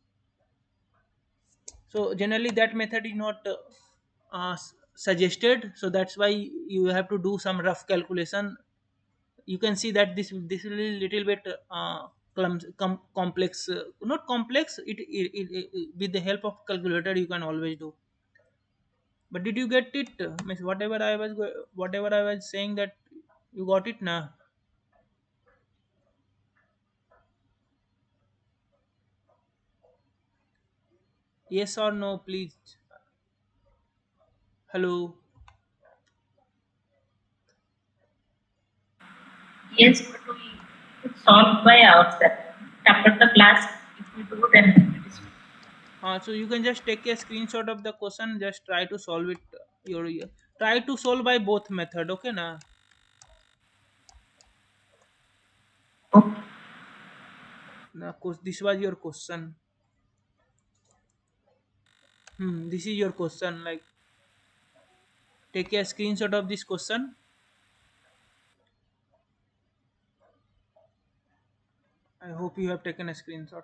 [SPEAKER 1] So generally that method is not suggested, so that's why you have to do some rough calculation. You can see that this will be little bit complex, not complex. With the help of calculator you can always do. But did you get it? Means whatever I was saying, that you got it now. Yes or no, please. Hello.
[SPEAKER 3] Yes, but we could solve by ourselves. After the class, if we do, then it is.
[SPEAKER 1] So you can just take a screenshot of the question. Just try to solve it. Your Try to solve by both method. Okay, na.
[SPEAKER 3] Okay.
[SPEAKER 1] This was your question. This is your question. Like, take a screenshot of this question. I hope you have taken a screenshot.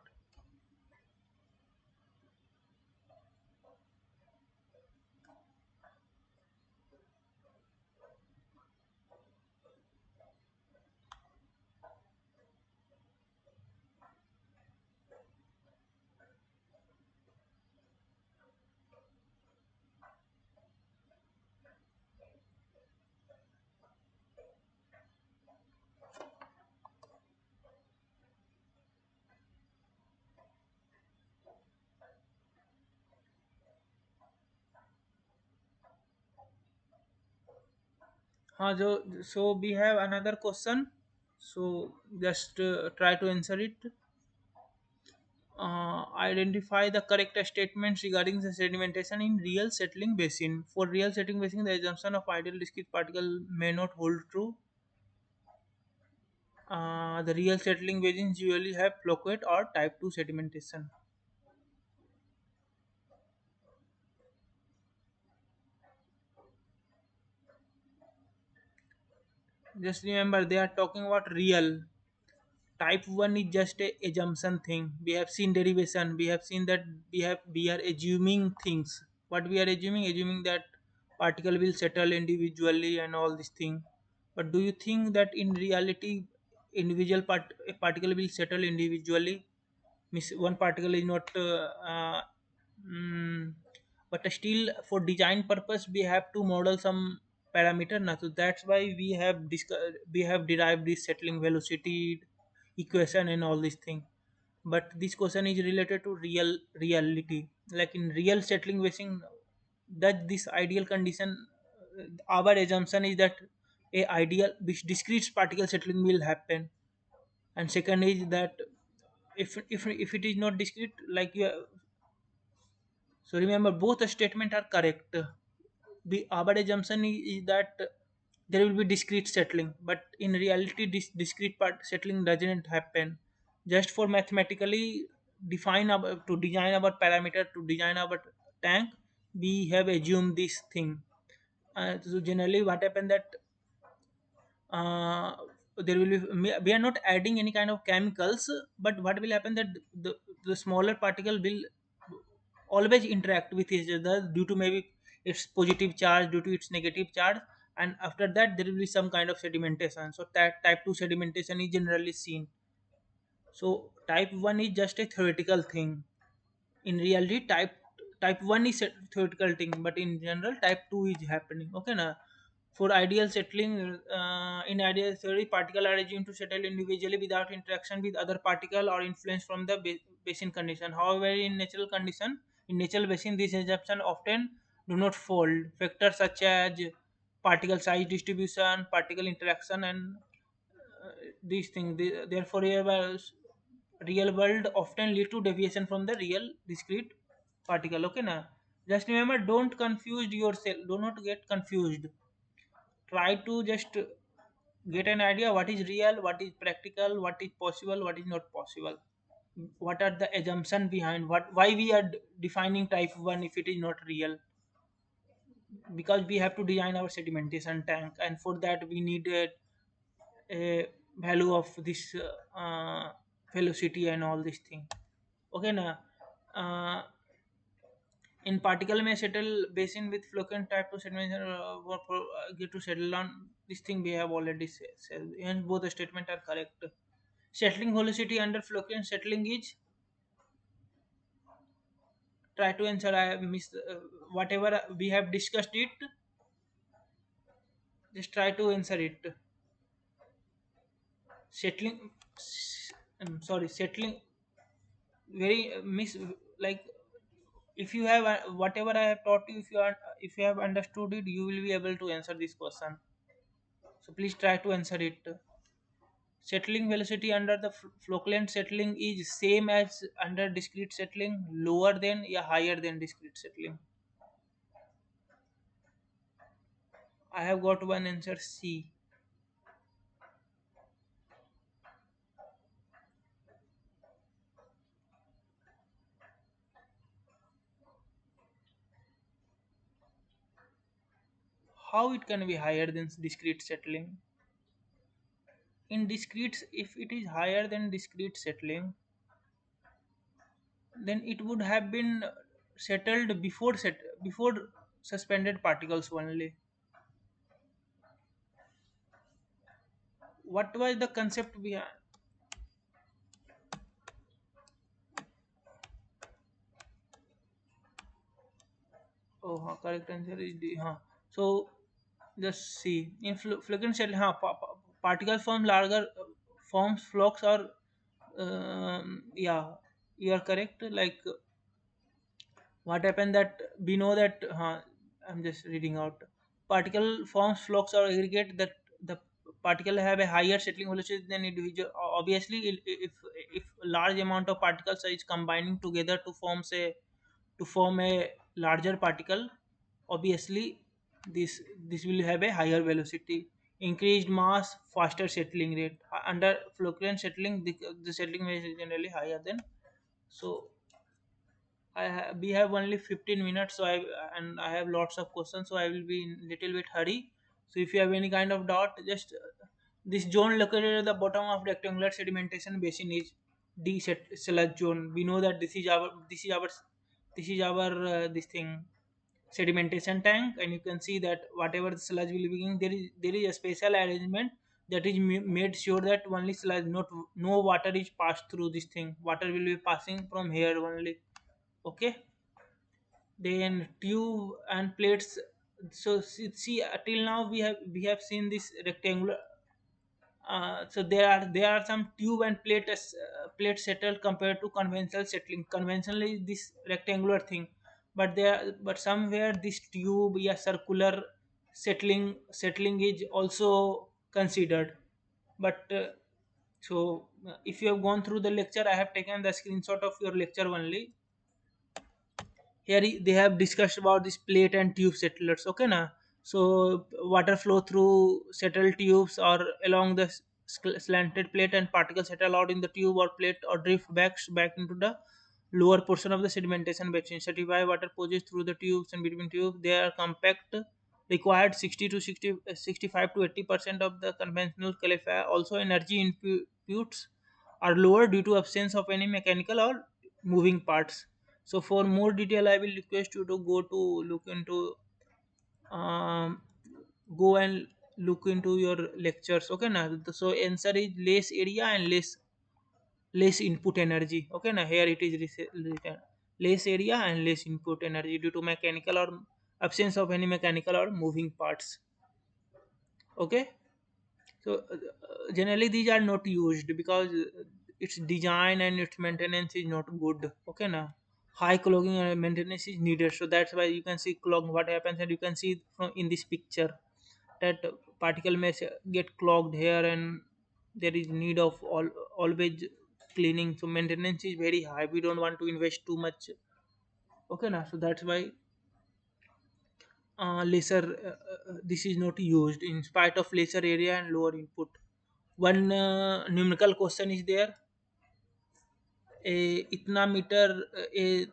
[SPEAKER 1] so we have another question. So just try to answer it. Identify the correct statements regarding the sedimentation in real settling basin. For real settling basin, the assumption of ideal discrete particle may not hold true. The real settling basins usually have flocate or type 2 sedimentation. Just remember, they are talking about real. Type 1 is just a assumption thing. We have seen derivation. We have seen that we are assuming things. What we are assuming that particle will settle individually and all this thing. But do you think that in reality a particle will settle individually? Miss one particle is not mm, but still for design purpose we have to model some parameter now, so that's why we have derived this settling velocity equation and all these thing. But this question is related to reality, like in real settling basin, that this ideal condition, our assumption is that a ideal which discrete particle settling will happen. And second is that if it is not discrete, like you, so remember both statement are correct. Our assumption is that there will be discrete settling, but in reality this discrete part settling doesn't happen. Just for mathematically define our to design our parameter, to design our tank, we have assumed this thing. So generally what happened that uh, there will be, we are not adding any kind of chemicals, but what will happen that the smaller particle will always interact with each other due to maybe its positive charge, due to its negative charge, and after that there will be some kind of sedimentation. So that type 2 sedimentation is generally seen. So type 1 is just a theoretical thing. In reality type 1 is a theoretical thing, but in general type 2 is happening. Okay now, for ideal settling, in ideal theory particle are assumed to settle individually without interaction with other particle or influence from the basin condition. However, in natural condition, in natural basin, these assumptions often do not fold. Factors such as particle size distribution, particle interaction, and these things, therefore real world often lead to deviation from the real discrete particle. Okay now, just remember, don't confuse yourself, do not get confused. Try to just get an idea what is real, what is practical, what is possible, what is not possible, what are the assumption behind what, why we are defining type 1 if it is not real. Because we have to design our sedimentation tank, and for that we need a value of this velocity and all this thing. Okay now, uh, in particle may settle basin with flocent type of sedimentation get to settle on this thing we have already said, and both the statement are correct. Settling velocity under flocent settling is, try to answer. I have missed whatever we have discussed it, just try to answer it. Settling, sorry, settling, very miss, like if you have whatever I have taught you, if you are, if you have understood it, you will be able to answer this question. So please try to answer it. Settling velocity under the flocculent settling is same as under discrete settling, lower than, yeah, higher than discrete settling. I have got one answer, C. How it can be higher than discrete settling? In discrete, if it is higher than discrete settling, then it would have been settled before suspended particles only. What was the concept behind? Oh, correct answer is D. So just see in fluctuant settle, particles form larger, forms flocks or yeah, you are correct. Like what happened that we know that I'm just reading out. particle forms flocks or aggregate, that the particle have a higher settling velocity than individual. Obviously, if large amount of particles is combining together to form a larger particle, obviously this will have a higher velocity. Increased mass, faster settling rate. Under flocculent settling, the settling rate is generally higher than. So we have only 15 minutes, so I have lots of questions, so I will be in little bit hurry. So if you have any kind of doubt, just this zone located at the bottom of rectangular sedimentation basin is sludge zone. We know that this is our this thing sedimentation tank, and you can see that whatever the sludge will be being, there is a special arrangement that is made sure that only sludge, not no water is passed through this thing. Water will be passing from here only. Okay, then tube and plates. So see, till now we have seen this rectangular. So there are some tube and plate settled compared to conventional settling. Conventionally this rectangular thing, but somewhere this tube, yeah, circular settling is also considered. But if you have gone through the lecture, I have taken the screenshot of your lecture only. Here they have discussed about this plate and tube settlers. Okay na. So water flow through settled tubes or along the slanted plate, and particles settle out in the tube or plate or drift back into the lower portion of the sedimentation basin. Certified water passes through the tubes and between tubes. They are compact, required 60 to 60 65 to 80% of the conventional califa. Also energy inputs are lower due to absence of any mechanical or moving parts. So for more detail, I will request you to look into um, go and look into your lectures. Okay now. So answer is less area and less input energy. Okay now, here it is written less area and less input energy due to mechanical or absence of any mechanical or moving parts. Okay. So generally these are not used because its design and its maintenance is not good. Okay now, high clogging and maintenance is needed. So that's why you can see clog. What happens, and you can see from in this picture that particle may get clogged here, and there is need of always cleaning. So maintenance is very high. We don't want to invest too much. Okay now, so that's why lesser this is not used in spite of lesser area and lower input. One numerical question is there. A itna meter, a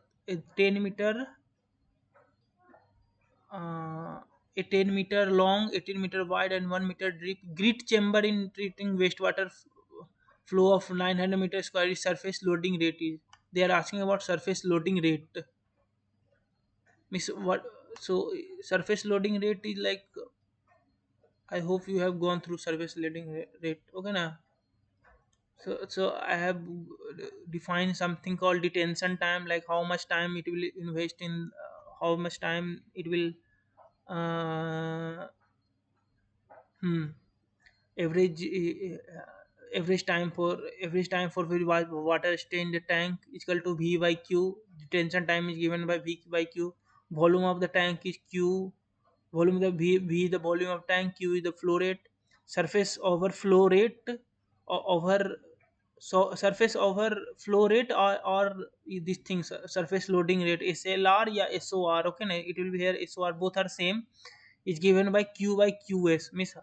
[SPEAKER 1] 10 meter, a 10 meter long, 18 meter wide, and 1 meter deep grit chamber in treating wastewater flow of 900 meter square is surface loading rate is. They are asking about surface loading rate. Miss what? So surface loading rate is like, I hope you have gone through surface loading rate. Okay now. So I have defined something called detention time, like how much time it will invest in, how much time it will uh, hmm, average average time for water stay in the tank is equal to V by Q. Detention time is given by V by Q. Volume of the tank is Q. Volume the V the volume of tank. Q is the flow rate. Surface overflow rate over, so surface overflow rate or these things, surface loading rate, SLR, yeah, SOR. Okay na, it will be here SOR, both are same, is given by Q by QS. Means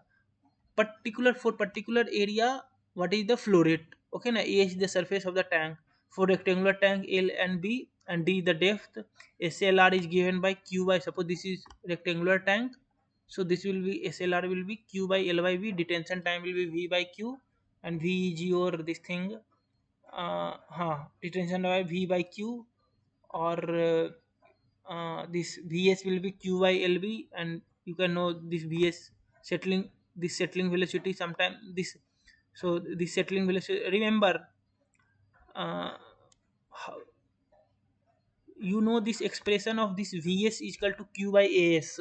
[SPEAKER 1] particular, for particular area, what is the flow rate. Okay na, A is the surface of the tank. For rectangular tank, L and B, and D the depth. SLR is given by Q by, suppose this is rectangular tank, so this will be SLR will be Q by L by V. Detention time will be V by Q, and V is your this thing, detention by V by Q, or this Vs will be Q by LB, and you can know this Vs settling, this settling velocity sometime this. So this settling velocity, remember, uh, how, you know this expression of this Vs is equal to Q by As,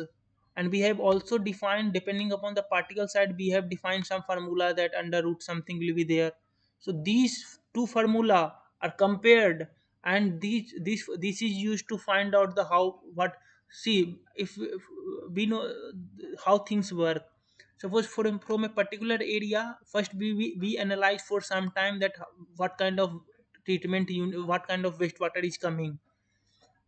[SPEAKER 1] and we have also defined, depending upon the particle side, we have defined some formula that under root something will be there. So these two formula are compared, and this is used to find out the how, see if we know how things work. Suppose from a particular area, first we analyze for some time that what kind of treatment what kind of wastewater is coming,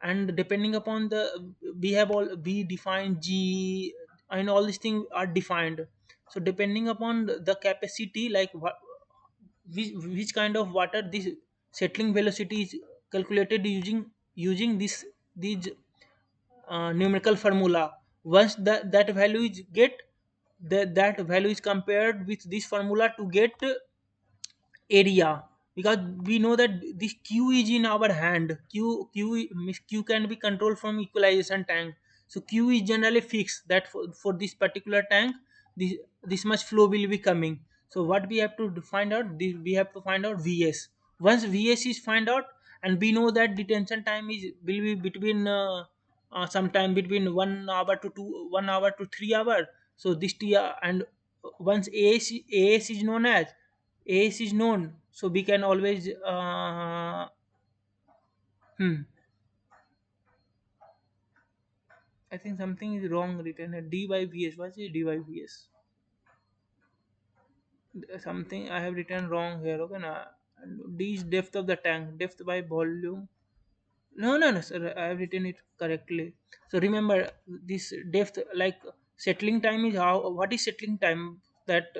[SPEAKER 1] and depending upon the, we have all, we define g, and all these things are defined. So depending upon the capacity, like what, which kind of water, this settling velocity is calculated using this, these numerical formula. Once that value is get, that value is compared with this formula to get area, because we know that this q is in our hand. Q can be controlled from equalization tank. So q is generally fixed, that for this particular tank, this much flow will be coming. So what we have to find out, we have to find out vs. Once vs is find out, and we know that detention time is will be between sometime between 1 hour to 1 hour to 3 hour. So this t, and once as is known as, AS is known, so we can always hmm, I think something is wrong written here. D by VS. What is D by VS? Something I have written wrong here. Okay, na. D is depth of the tank. Depth by volume. No, no, no, sir. I have written it correctly. So remember this depth, like settling time is how. What is settling time? That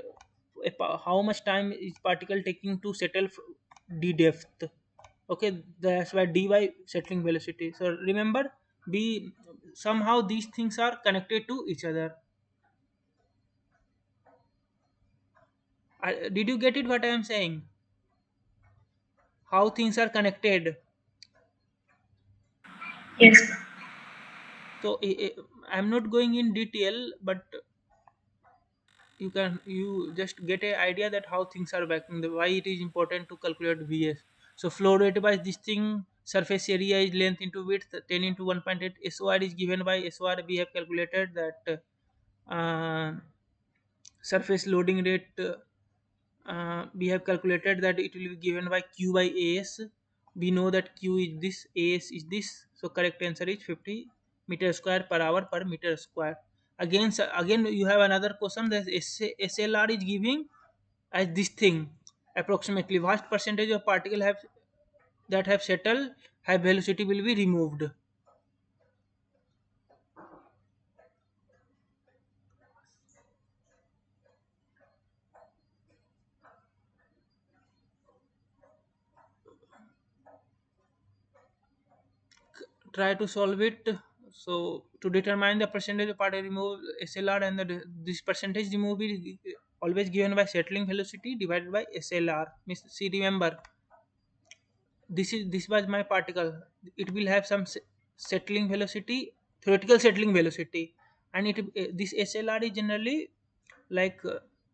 [SPEAKER 1] how much time is particle taking to settle d depth. Okay, that's why dy settling velocity. So remember, we somehow these things are connected to each other. Did you get it what I am saying, how things are connected?
[SPEAKER 3] Yes.
[SPEAKER 1] So I'm not going in detail, but you just get a idea that how things are working, the why it is important to calculate vs. So flow rate by this thing, surface area is length into width, 10 into 1.8. SOR is given by SOR, we have calculated that surface loading rate, we have calculated that it will be given by q by as. We know that q is this, as is this, so correct answer is 50 meter square per hour per meter square. Again, again you have another question that SLR is giving as this thing, approximately what percentage of particle have that have settled, high velocity will be removed. Try to solve it. So to determine the percentage of particle removed, SLR, and this percentage removed is always given by settling velocity divided by SLR. Means, see, remember, this was my particle. It will have some settling velocity, theoretical settling velocity, and this SLR is generally like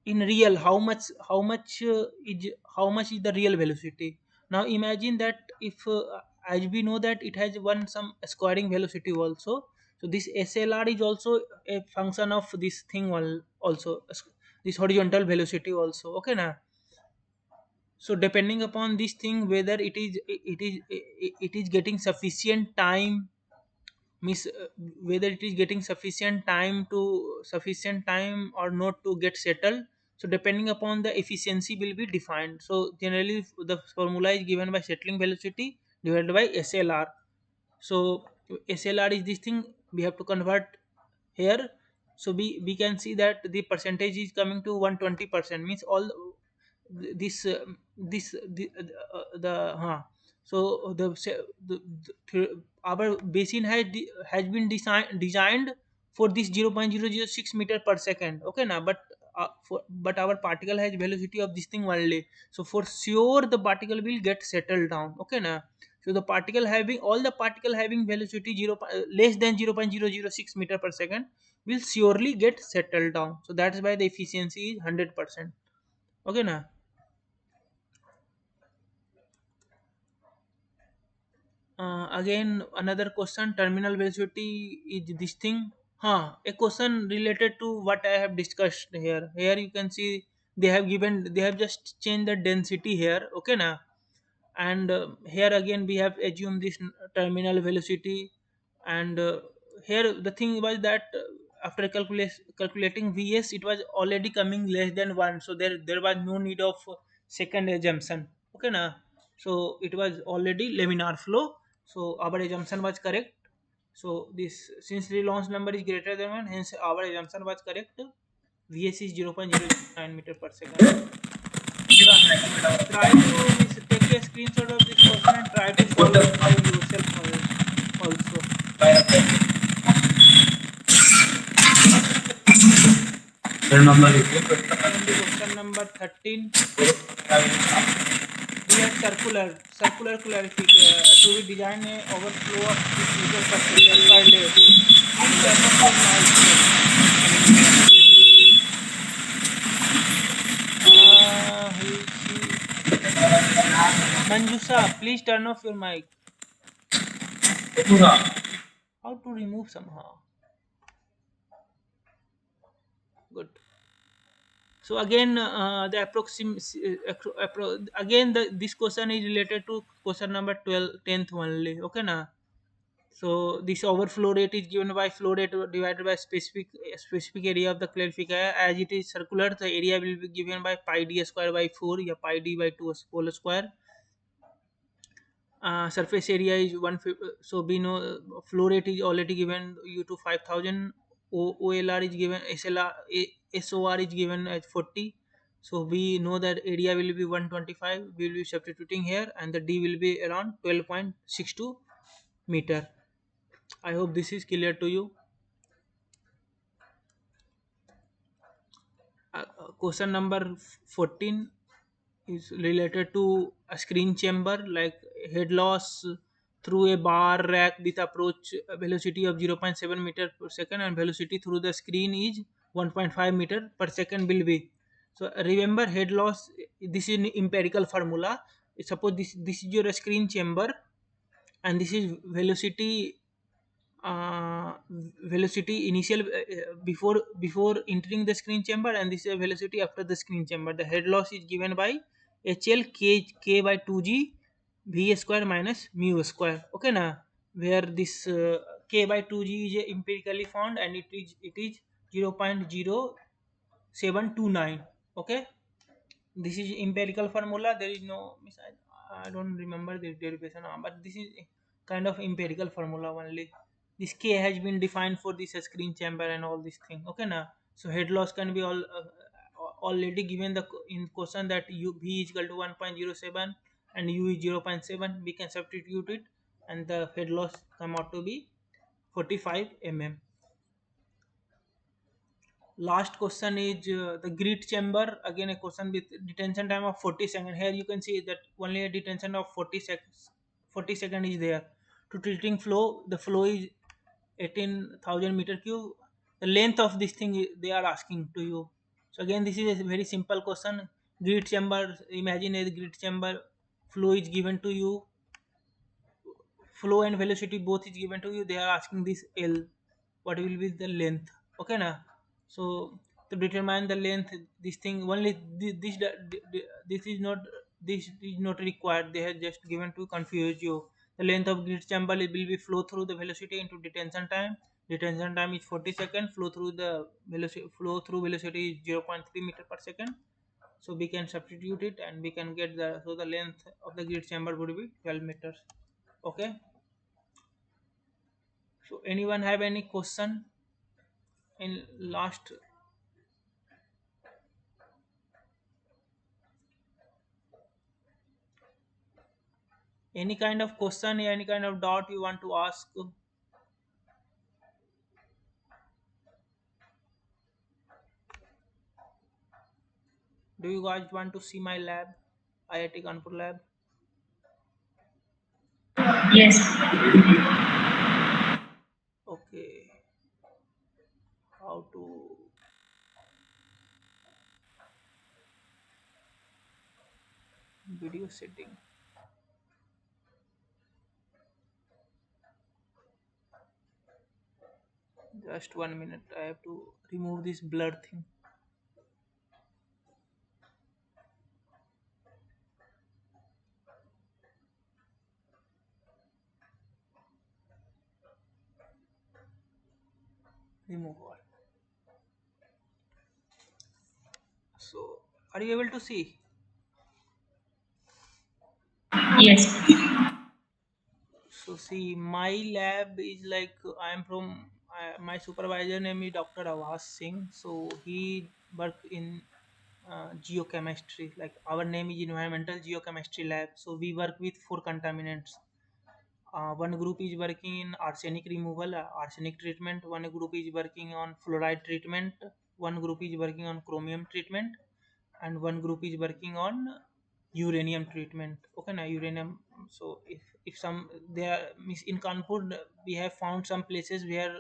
[SPEAKER 1] in real how much is the real velocity. Now imagine that if as we know that it has one some squaring velocity also. So this SLR is also a function of this thing also, this horizontal velocity also. Okay, now, so depending upon this thing, whether it is getting sufficient time, means whether it is getting sufficient time or not to get settled. So depending upon the efficiency will be defined. So generally the formula is given by settling velocity divided by SLR. So SLR is this thing we have to convert here. So we can see that the percentage is coming to 120%, means all this this the so our basin has been designed for this 0.006 meter per second. Okay, now, but our particle has velocity of this thing only. So for sure the particle will get settled down. Okay, now, so the particle having all the particle having velocity less than 0.006 meter per second will surely get settled down. So that's why the efficiency is 100%. Okay, now. Again, another question. Terminal velocity is this thing. A question related to what I have discussed here. Here you can see they have just changed the density here. Okay, now, and here again we have assumed this terminal velocity, and here the thing was that after calculating Vs, it was already coming less than 1, so there was no need of second assumption. Okay na. So it was already laminar flow, so our assumption was correct. So this, since the launch number is greater than 1, hence our assumption was correct. Vs is 0.009 meter per second. Try to take a screenshot of this question and try to solve it by yourself also. Then the question number 13. Dear circular clarification to be design a overflow of 6 liters per second per day. Please turn off your mic. Manjusa, please turn off your mic. How to remove somehow? Good. So again, the again this question is related to question number 10th only. Okay na. So this overflow rate is given by flow rate divided by specific area of the clarifier. As it is circular, the area will be given by pi d square by 4 या pi d by 2 whole square. Surface area is 150. So we know flow rate is already given you to 5000. OLR is given, SOR is given as 40. So we know that area will be 125. We will be substituting here, and the D will be around 12.62 meter. I hope this is clear to you. Question number 14 is related to a screen chamber, like head loss through a bar rack with approach velocity of 0.7 meter per second, and velocity through the screen is 1.5 meter per second will be. So remember, head loss, this is an empirical formula. Suppose this is your screen chamber, and this is velocity, velocity initial, before entering the screen chamber, and this is a velocity after the screen chamber. The head loss is given by HL k by 2g v square minus mu square. Okay na. Where this k by 2g is empirically found, and it is 0.0729. Okay, this is empirical formula. There is no I don't remember the derivation, but this is kind of empirical formula only. This k has been defined for this screen chamber and all this thing. Okay na. So head loss can be already given in question that u v is equal to 1.07 and u is 0.7. We can substitute it, and the head loss come out to be 45 mm. Last question is the grit chamber. Again, a question with detention time of 40 seconds. Here you can see that only a detention of 40 seconds. 40 seconds is there. To tilting flow, the flow is 18,000 meter cube. The length of this thing they are asking to you. So again, this is a very simple question. Grit chamber. Imagine a grit chamber. Flow is given to you. Flow and velocity both is given to you. They are asking this L, what will be the length. Okay na. So to determine the length, this thing only, this is not required. They have just given to confuse you. The length of grid chamber will be flow through the velocity into detention time. Detention time is 40 seconds. Flow through velocity is 0.3 meter per second. So we can substitute it, and we can get the length of the grid chamber would be 12 meters. Okay. So anyone have any question in last? Any kind of question, any kind of doubt you want to ask? Do you guys want to see my lab, IIT Kanpur lab?
[SPEAKER 3] Yes.
[SPEAKER 1] Okay. How to? Video setting. Just 1 minute. I have to remove this blur thing. remove all. So are you able to see?
[SPEAKER 3] Yes.
[SPEAKER 1] So see, my lab is like I am from my supervisor name is Dr. Avas Singh. So he work in geochemistry. Like our name is Environmental Geochemistry Lab. So we work with four contaminants. One group is working in arsenic removal, arsenic treatment. One group is working on fluoride treatment. One group is working on chromium treatment, and one group is working on uranium treatment. Okay, now uranium. So if some there means in Kanpur we have found some places where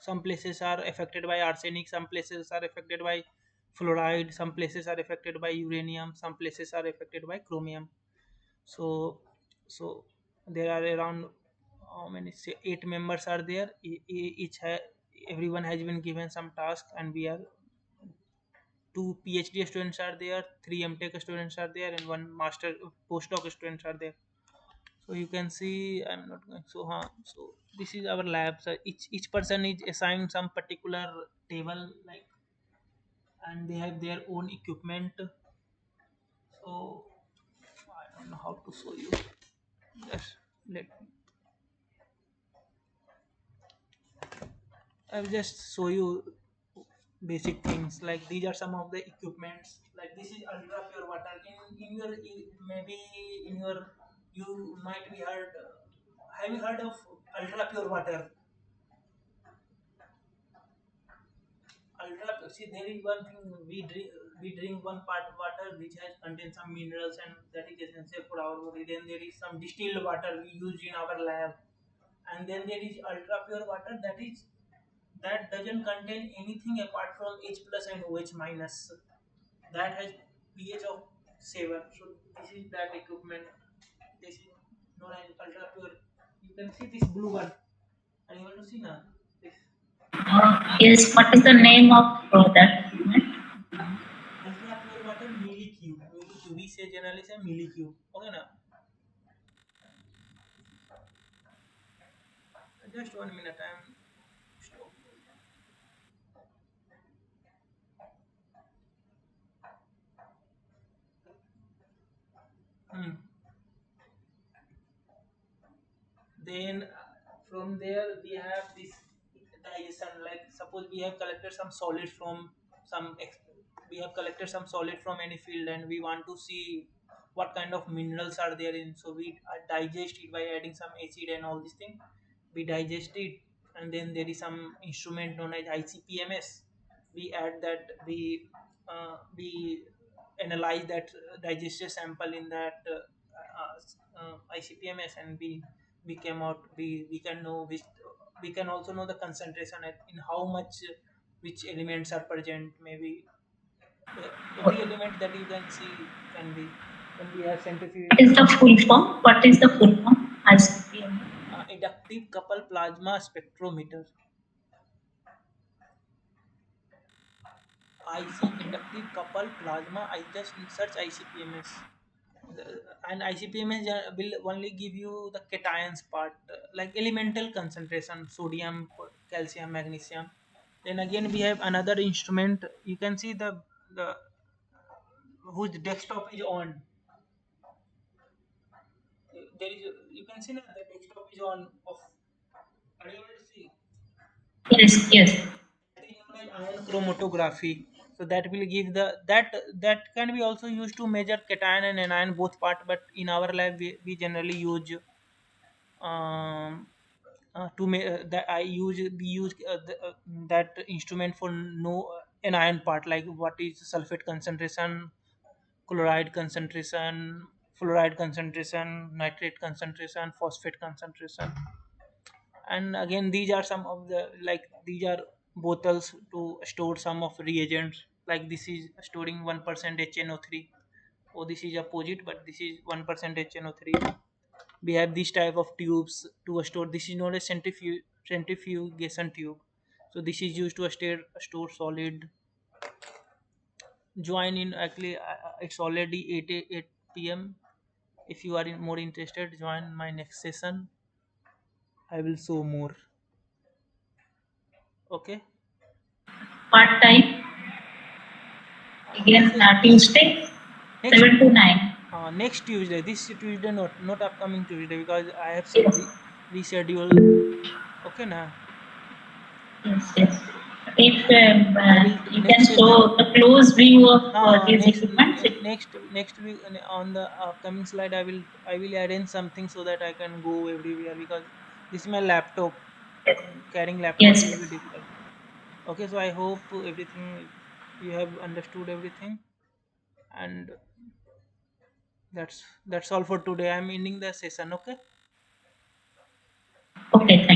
[SPEAKER 1] some places are affected by arsenic, some places are affected by fluoride, some places are affected by uranium, some places are affected by chromium. So so there are around how many say 8 members are there. Everyone has been given some task, and we are two PhD students are there, three MTech students are there, and one master postdoc students are there. So you can see I'm not going. So so this is our lab. So each person is assigned some particular table, like, and they have their own equipment. So I don't know how to show you. Just let I'll just show you basic things. Like these are some of the equipments. Like this is ultra pure water. Maybe in your you might be heard. Have you heard of ultra pure water? Ultra pure. See, there is one thing we drink. We drink one part water which has contains some minerals and that is essential for our body. Then there is some distilled water we use in our lab, and then there is ultra pure water that doesn't contain anything apart from H plus and OH minus. That has pH of 7. So this is that equipment. This is known as ultra pure. You can see this blue one. Are you able to see now? This
[SPEAKER 3] Yes. What is the name of that?
[SPEAKER 1] ultra pure water millicube. Millicube. We say generally say millicube. Okay now. Just 1 minute. I'm stop. Hmm. Then from there we have this digestion. Like suppose we have collected some solid from some we have collected some solid from any field, and we want to see what kind of minerals are there in. So we digest it by adding some acid and all these things. We digest it, and then there is some instrument known as ICPMS. We add that we analyze that digested sample in that ICPMS, and we came out we can know which we can also know the concentration in how much which elements are present. Maybe every element that you can see can be when we have
[SPEAKER 3] What is
[SPEAKER 1] centrifuge.
[SPEAKER 3] the full form? What is the full form? ICPM.
[SPEAKER 1] Inductive couple plasma spectrometer. IC inductive couple plasma. I just search ICPMS. And ICPMS will only give you the cations part, like elemental concentration, sodium, calcium, magnesium. Then again we have another instrument. You can see the whose desktop is on. There is you can see that the desktop is on of. Are you able to see?
[SPEAKER 3] Yes. Yes.
[SPEAKER 1] That is known as ion chromatography. So that will give that can be also used to measure cation and anion both part. But in our lab we generally use um, that I use we use that instrument for no anion part, like what is sulfate concentration, chloride concentration, fluoride concentration, nitrate concentration, phosphate concentration. And again these are some of the like these are bottles to store some of reagents, like this is storing 1% HNO3. Oh, this is opposite, but this is 1% HNO3. We have this type of tubes to store. This is known as centrifugation tube. So this is used to store solid. Join in actually it's already 8 p.m. If you are more interested, join my next session. I will show more. Okay.
[SPEAKER 3] part time
[SPEAKER 1] This
[SPEAKER 3] again
[SPEAKER 1] is
[SPEAKER 3] Tuesday,
[SPEAKER 1] next
[SPEAKER 3] 7 to 9.
[SPEAKER 1] next Tuesday. This Tuesday, not upcoming Tuesday, because I have
[SPEAKER 3] Yes,
[SPEAKER 1] reschedule. Okay, now
[SPEAKER 3] yes, yes. If
[SPEAKER 1] I will
[SPEAKER 3] you can
[SPEAKER 1] next
[SPEAKER 3] show the close view of these
[SPEAKER 1] next
[SPEAKER 3] equipments.
[SPEAKER 1] next week on the upcoming slide. I will arrange something so that I can go everywhere, because this is my laptop.
[SPEAKER 3] Yes,
[SPEAKER 1] Carrying laptop
[SPEAKER 3] yes,
[SPEAKER 1] will be
[SPEAKER 3] yes.
[SPEAKER 1] difficult. Okay, so I hope everything you have understood everything, and that's all for today. I'm ending the session. Okay.
[SPEAKER 3] Okay, thank you.